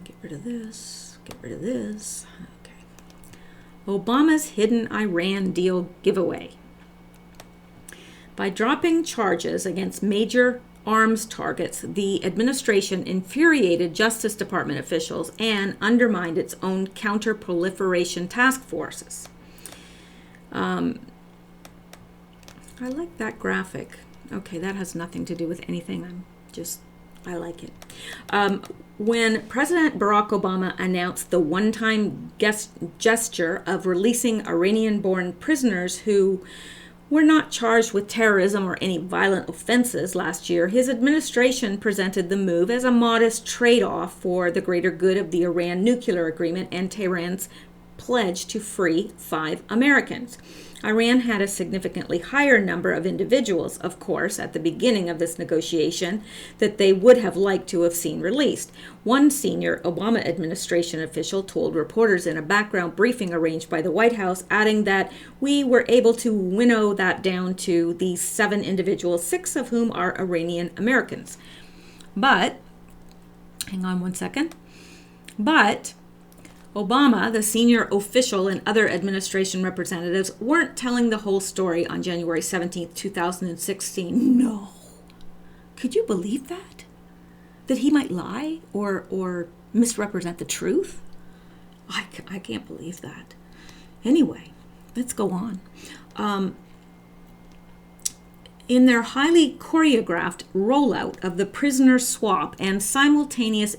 get rid of this. Get rid of this. Okay. Obama's hidden Iran deal giveaway. By dropping charges against major arms targets, the administration infuriated Justice Department officials and undermined its own counter-proliferation task forces. I like that graphic. Okay, that has nothing to do with anything. I like it. When President Barack Obama announced the one-time gesture of releasing Iranian-born prisoners who were not charged with terrorism or any violent offenses last year, his administration presented the move as a modest trade-off for the greater good of the Iran nuclear agreement and Tehran's pledge to free 5 Americans. Iran had a significantly higher number of individuals, of course, at the beginning of this negotiation that they would have liked to have seen released. One senior Obama administration official told reporters in a background briefing arranged by the White House, adding that we were able to winnow that down to these 7 individuals, 6 of whom are Iranian Americans. But, hang on one second, Obama, the senior official, and other administration representatives weren't telling the whole story on January 17th, 2016. No. Could you believe that? That he might lie or misrepresent the truth? I can't believe that. Anyway, let's go on. In their highly choreographed rollout of the prisoner swap and simultaneous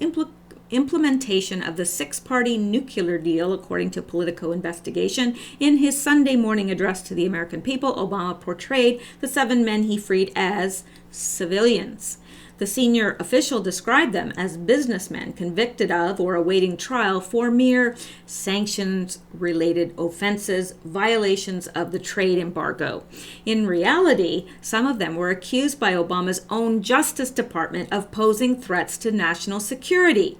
implementation of the 6-party nuclear deal, according to Politico investigation, in his Sunday morning address to the American people, Obama portrayed the 7 men he freed as civilians. The senior official described them as businessmen convicted of or awaiting trial for mere sanctions-related offenses, violations of the trade embargo. In reality, some of them were accused by Obama's own Justice Department of posing threats to national security.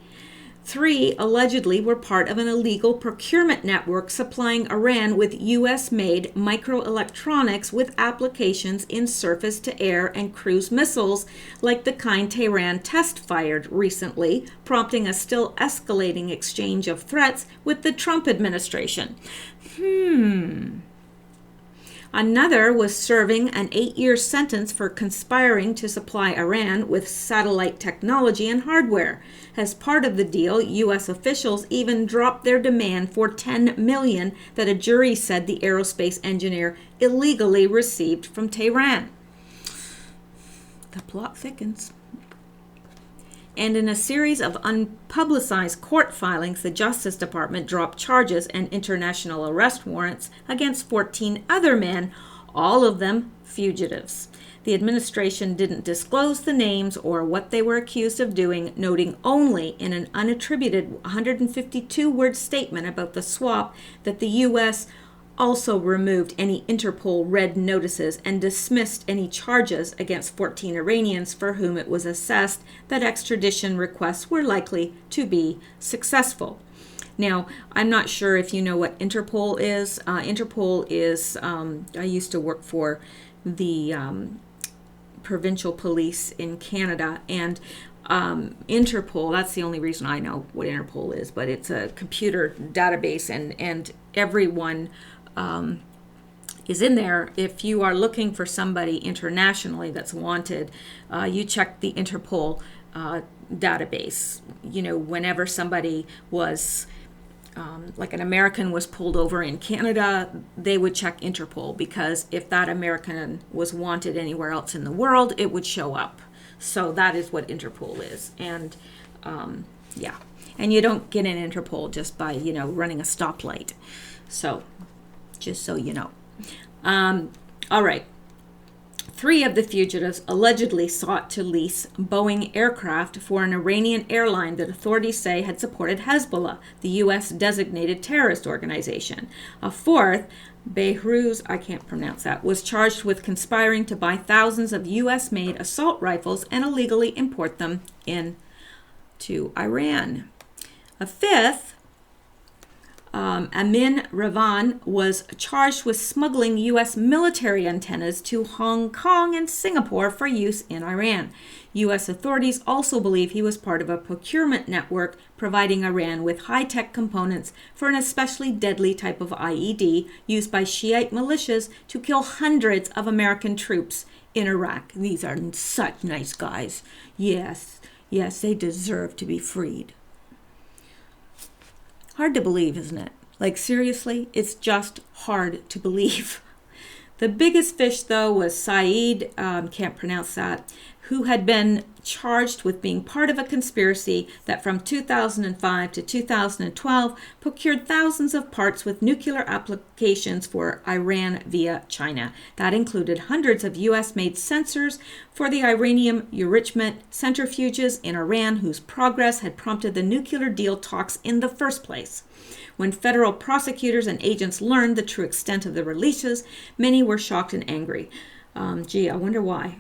3 allegedly were part of an illegal procurement network supplying Iran with U.S.-made microelectronics with applications in surface-to-air and cruise missiles like the kind Tehran test-fired recently, prompting a still escalating exchange of threats with the Trump administration. Another was serving an 8-year sentence for conspiring to supply Iran with satellite technology and hardware. As part of the deal, U.S. officials even dropped their demand for $10 million that a jury said the aerospace engineer illegally received from Tehran. The plot thickens. And in a series of unpublicized court filings, the Justice Department dropped charges and international arrest warrants against 14 other men, all of them fugitives. The administration didn't disclose the names or what they were accused of doing, noting only in an unattributed 152-word statement about the swap that the U.S. also removed any Interpol red notices and dismissed any charges against 14 Iranians for whom it was assessed that extradition requests were likely to be successful. Now, I'm not sure if you know what Interpol is. Interpol is, I used to work for the provincial police in Canada, and Interpol, that's the only reason I know what Interpol is, but it's a computer database, and everyone is in there. If you are looking for somebody internationally that's wanted, you check the Interpol database. You know, whenever somebody was, like an American was pulled over in Canada, they would check Interpol, because if that American was wanted anywhere else in the world, it would show up. So that is what Interpol is. And yeah, and you don't get in Interpol just by, running a stoplight. So just so you know. All right. 3 of the fugitives allegedly sought to lease Boeing aircraft for an Iranian airline that authorities say had supported Hezbollah, the U.S. designated terrorist organization. A 4th, Behruz, I can't pronounce that, was charged with conspiring to buy thousands of U.S.-made assault rifles and illegally import them into Iran. A 5th, Amin Ravan, was charged with smuggling U.S. military antennas to Hong Kong and Singapore for use in Iran. U.S. authorities also believe he was part of a procurement network providing Iran with high-tech components for an especially deadly type of IED used by Shiite militias to kill hundreds of American troops in Iraq. These are such nice guys. Yes, they deserve to be freed. Hard to believe, isn't it? Like, seriously, it's just hard to believe. The biggest fish, though, was Saeed, can't pronounce that, who had been charged with being part of a conspiracy that from 2005 to 2012 procured thousands of parts with nuclear applications for Iran via China. That included hundreds of U.S.-made sensors for the uranium enrichment centrifuges in Iran, whose progress had prompted the nuclear deal talks in the first place. When federal prosecutors and agents learned the true extent of the releases, many were shocked and angry. I wonder why.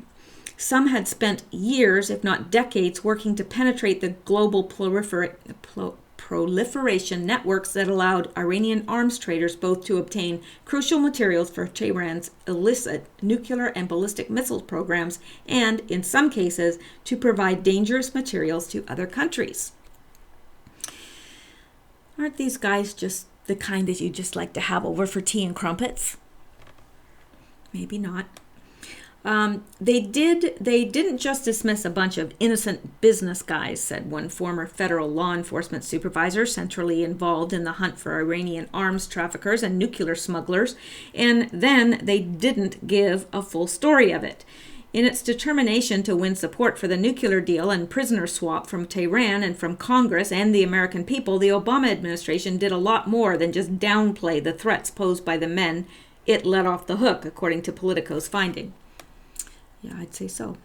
Some had spent years, if not decades, working to penetrate the global proliferation networks that allowed Iranian arms traders both to obtain crucial materials for Tehran's illicit nuclear and ballistic missile programs and, in some cases, to provide dangerous materials to other countries. Aren't these guys just the kind that you just like to have over for tea and crumpets? Maybe not. They didn't just dismiss a bunch of innocent business guys, said one former federal law enforcement supervisor centrally involved in the hunt for Iranian arms traffickers and nuclear smugglers, and then they didn't give a full story of it. In its determination to win support for the nuclear deal and prisoner swap from Tehran and from Congress and the American people, the Obama administration did a lot more than just downplay the threats posed by the men it let off the hook, according to Politico's finding. Yeah, I'd say so.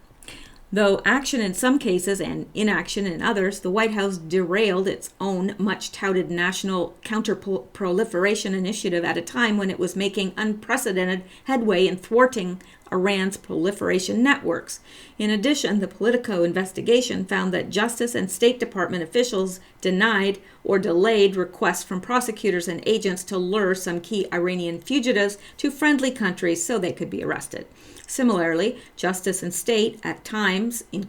Though action in some cases and inaction in others, the White House derailed its own much-touted national counter-proliferation initiative at a time when it was making unprecedented headway in thwarting Iran's proliferation networks. In addition, the Politico investigation found that Justice and State Department officials denied or delayed requests from prosecutors and agents to lure some key Iranian fugitives to friendly countries so they could be arrested. Similarly, Justice and State, at times in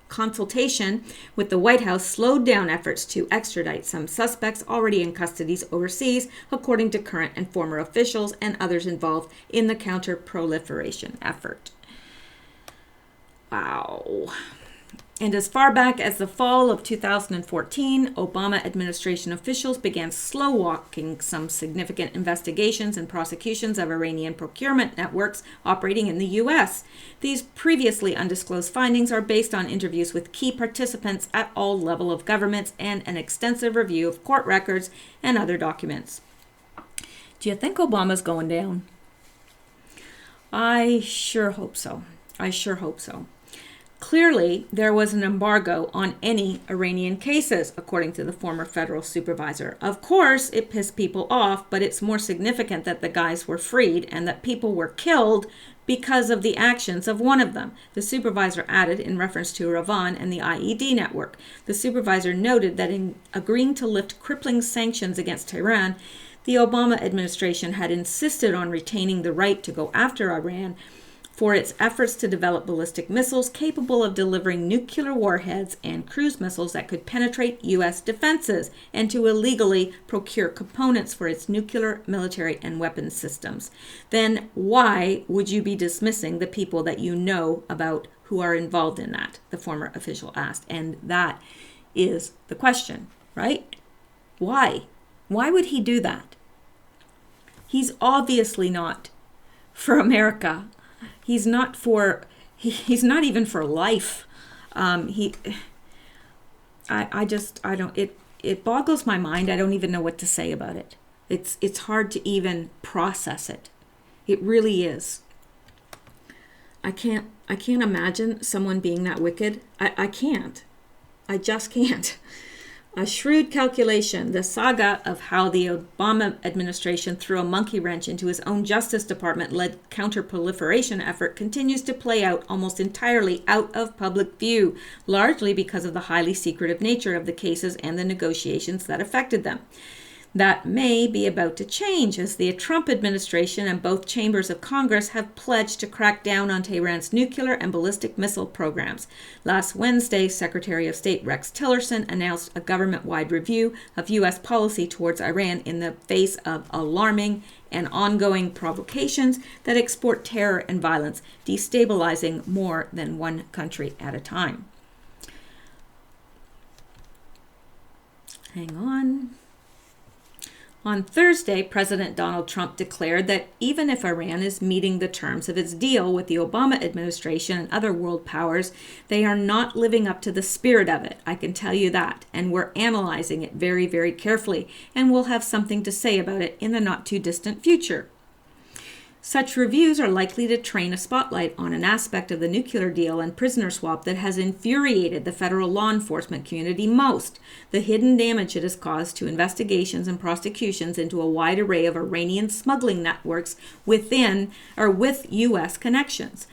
consultation with the White House slowed down efforts to extradite some suspects already in custody overseas, according to current and former officials and others involved in the counter-proliferation effort. Wow. And as far back as the fall of 2014, Obama administration officials began slow-walking some significant investigations and prosecutions of Iranian procurement networks operating in the U.S. These previously undisclosed findings are based on interviews with key participants at all levels of governments and an extensive review of court records and other documents. Do you think Obama's going down? I sure hope so. Clearly, there was an embargo on any Iranian cases, according to the former federal supervisor. Of course, it pissed people off, but it's more significant that the guys were freed and that people were killed because of the actions of one of them, the supervisor added in reference to Iran and the IED network. The supervisor noted that in agreeing to lift crippling sanctions against Tehran, the Obama administration had insisted on retaining the right to go after Iran for its efforts to develop ballistic missiles capable of delivering nuclear warheads and cruise missiles that could penetrate U.S. defenses, and to illegally procure components for its nuclear, military, and weapons systems. Then why would you be dismissing the people that you know about who are involved in that? The former official asked. And that is the question, right? Why? Why would he do that? He's obviously not for America. He's not even for life. It boggles my mind. I don't even know what to say about it. It's hard to even process it. It really is. I can't imagine someone being that wicked. I can't. I just can't. A shrewd calculation, the saga of how the Obama administration threw a monkey wrench into his own Justice Department-led counter-proliferation effort continues to play out almost entirely out of public view, largely because of the highly secretive nature of the cases and the negotiations that affected them. That may be about to change as the Trump administration and both chambers of Congress have pledged to crack down on Tehran's nuclear and ballistic missile programs. Last Wednesday, Secretary of State Rex Tillerson announced a government-wide review of U.S. policy towards Iran in the face of alarming and ongoing provocations that export terror and violence, destabilizing more than one country at a time. Hang on. On Thursday, President Donald Trump declared that even if Iran is meeting the terms of its deal with the Obama administration and other world powers, they are not living up to the spirit of it. I can tell you that. And we're analyzing it very, very carefully, and we'll have something to say about it in the not too distant future. Such reviews are likely to train a spotlight on an aspect of the nuclear deal and prisoner swap that has infuriated the federal law enforcement community most, the hidden damage it has caused to investigations and prosecutions into a wide array of Iranian smuggling networks with U.S. connections.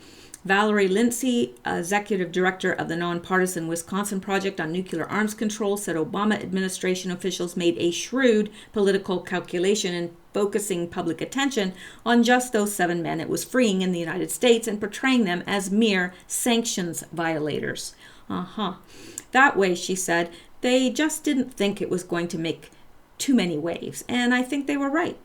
Valerie Lindsay, executive director of the nonpartisan Wisconsin Project on Nuclear Arms Control, said Obama administration officials made a shrewd political calculation in focusing public attention on just those 7 men it was freeing in the United States and portraying them as mere sanctions violators. That way, she said, they just didn't think it was going to make too many waves, and I think they were right.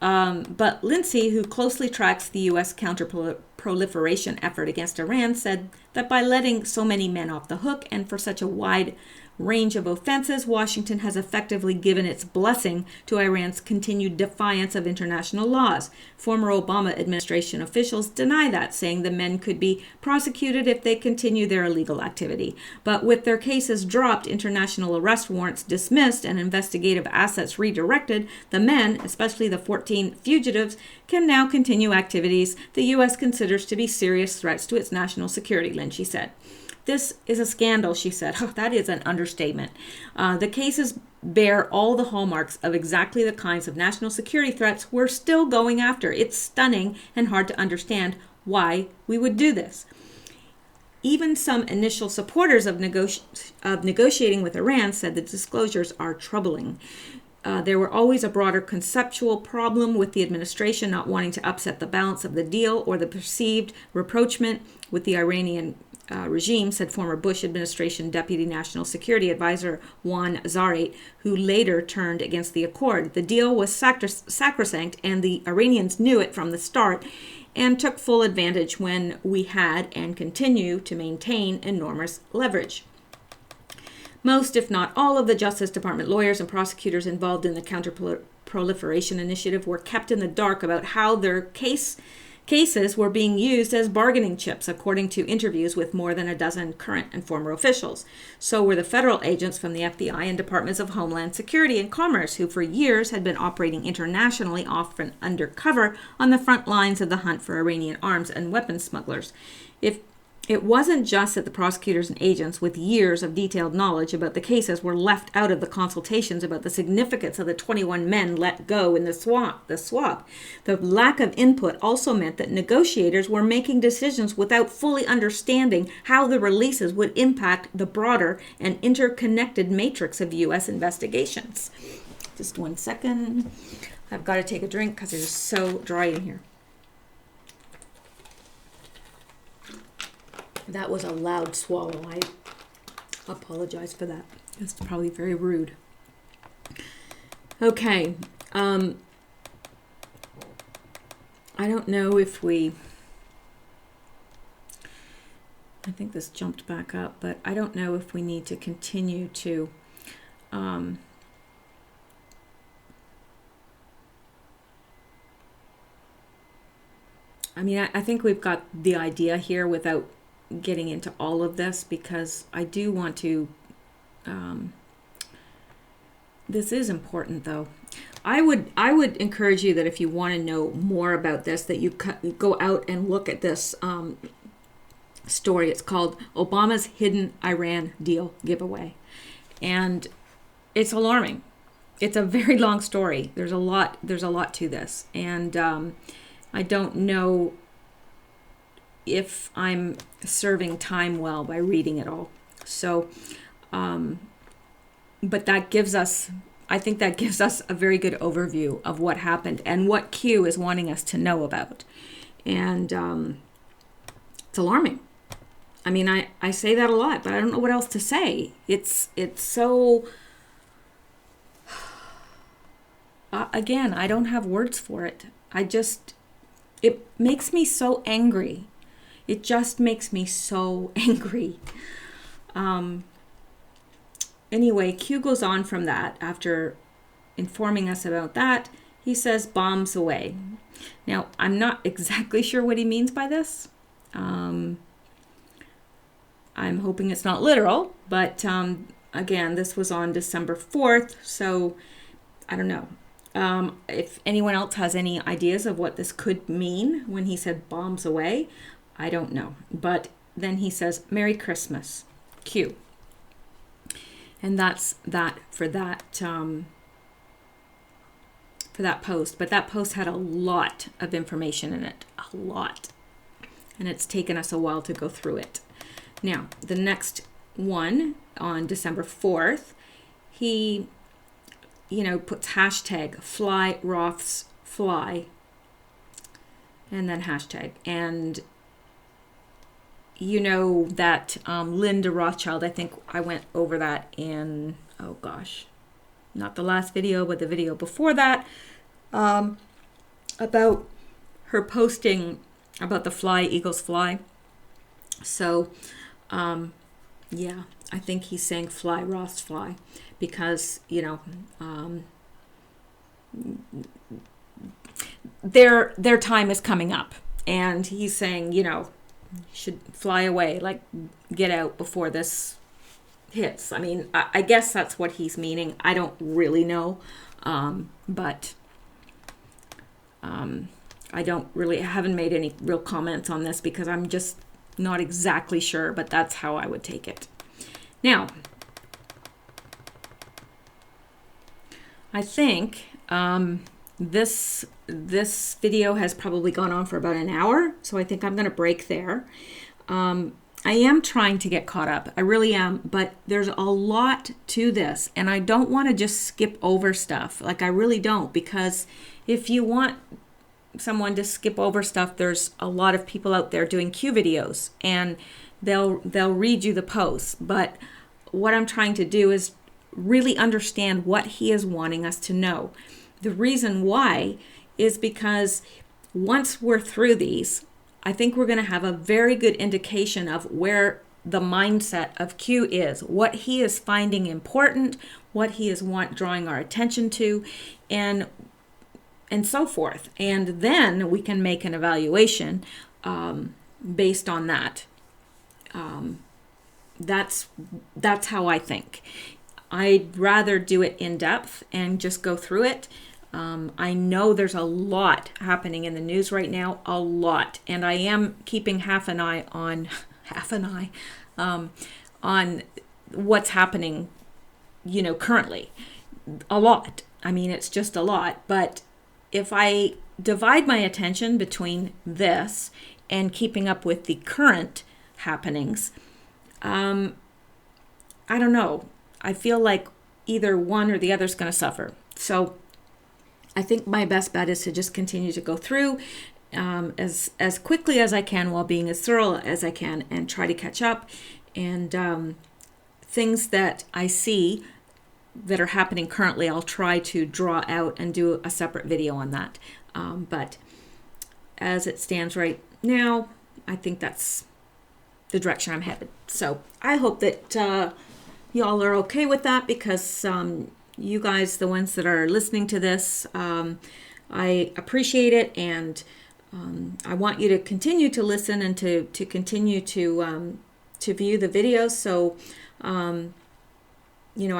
But Lindsay, who closely tracks the U.S. counter-proliferation effort against Iran, said that by letting so many men off the hook and for such a wide range of offenses, Washington has effectively given its blessing to Iran's continued defiance of international laws. Former Obama administration officials deny that, saying the men could be prosecuted if they continue their illegal activity. But with their cases dropped, international arrest warrants dismissed, and investigative assets redirected, the men, especially the 14 fugitives, can now continue activities the U.S. considers to be serious threats to its national security, Lindsay said. This is a scandal, she said. Oh, that is an understatement. The cases bear all the hallmarks of exactly the kinds of national security threats we're still going after. It's stunning and hard to understand why we would do this. Even some initial supporters of negotiating with Iran said the disclosures are troubling. There were always a broader conceptual problem with the administration not wanting to upset the balance of the deal or the perceived rapprochement with the Iranian regime, said former Bush administration Deputy National Security Advisor Juan Zarate, who later turned against the accord. The deal was sacrosanct, and the Iranians knew it from the start and took full advantage when we had and continue to maintain enormous leverage. Most, if not all, of the Justice Department lawyers and prosecutors involved in the Counter-Proliferation Initiative were kept in the dark about how their cases were being used as bargaining chips, according to interviews with more than a dozen current and former officials. So were the federal agents from the FBI and Departments of Homeland Security and Commerce, who for years had been operating internationally, often undercover, on the front lines of the hunt for Iranian arms and weapons smugglers. If it wasn't just that the prosecutors and agents with years of detailed knowledge about the cases were left out of the consultations about the significance of the 21 men let go in the swap. The lack of input also meant that negotiators were making decisions without fully understanding how the releases would impact the broader and interconnected matrix of U.S. investigations. Just 1 second. I've got to take a drink because it is so dry in here. That was a loud swallow. I apologize for that. It's probably very rude. Okay. I don't know if I think this jumped back up, but I don't know if we need to continue to I think we've got the idea here without getting into all of this, because I do want to, this is important though. I would encourage you that if you want to know more about this, that you go out and look at this story. It's called Obama's Hidden Iran Deal Giveaway. And it's alarming. It's a very long story. There's a lot to this. And I don't know if I'm serving time well by reading it all. So, but that gives us, I think that gives us a very good overview of what happened and what Q is wanting us to know about. And it's alarming. I mean, I say that a lot, but I don't know what else to say. It's so, again, I don't have words for it. It makes me so angry. It just makes me so angry. Anyway, Q goes on from that. After informing us about that, he says bombs away. Now, I'm not exactly sure what he means by this. I'm hoping it's not literal, but again, this was on December 4th, so I don't know. If anyone else has any ideas of what this could mean when he said bombs away, I don't know. But then he says, Merry Christmas, Q. And that's that for that post. But that post had a lot of information in it, a lot. And it's taken us a while to go through it. Now, the next one on December 4th, he puts hashtag fly Roths fly and then hashtag. And you know that Linda Rothschild, I think I went over that in, oh gosh, not the last video, but the video before that, about her posting about the fly, Eagles fly. So, yeah, I think he's saying fly, Roths fly, because, their time is coming up, and he's saying, should fly away, like get out before this hits. I mean, I guess that's what he's meaning. I don't really know, but I haven't made any real comments on this because I'm just not exactly sure, but that's how I would take it. Now, I think this video has probably gone on for about an hour, so I think I'm going to break there. I am trying to get caught up. I really am, but there's a lot to this, and I don't want to just skip over stuff. Like, I really don't, because if you want someone to skip over stuff, there's a lot of people out there doing Q videos, and they'll read you the posts. But what I'm trying to do is really understand what he is wanting us to know. The reason why is because once we're through these, I think we're going to have a very good indication of where the mindset of Q is, what he is finding important, what he is drawing our attention to, and so forth. And then we can make an evaluation based on that. That's how I think. I'd rather do it in depth and just go through it. I know there's a lot happening in the news right now, a lot, and I am keeping half an eye on what's happening, currently. A lot. I mean, it's just a lot. But if I divide my attention between this and keeping up with the current happenings, I don't know. I feel like either one or the other is going to suffer. So I think my best bet is to just continue to go through as quickly as I can while being as thorough as I can and try to catch up. And things that I see that are happening currently, I'll try to draw out and do a separate video on that. But as it stands right now, I think that's the direction I'm headed. So I hope that y'all are okay with that, because you guys, the ones that are listening to this, I appreciate it, and I want you to continue to listen and to continue to view the videos. So, I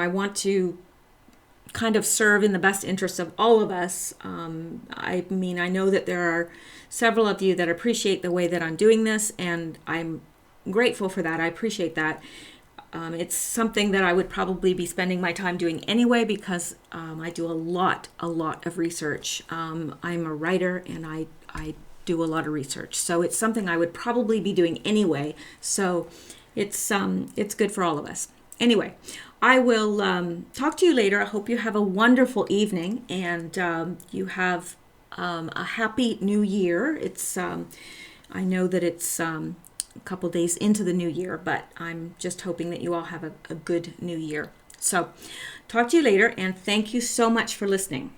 want to kind of serve in the best interest of all of us. I mean, I know that there are several of you that appreciate the way that I'm doing this, and I'm grateful for that. I appreciate that. It's something that I would probably be spending my time doing anyway, because I do a lot of research. I'm a writer, and I do a lot of research. So it's something I would probably be doing anyway. So it's good for all of us. Anyway, I will talk to you later. I hope you have a wonderful evening, and you have a happy new year. It's I know that it's a couple days into the new year, but I'm just hoping that you all have a good new year. So talk to you later, and thank you so much for listening.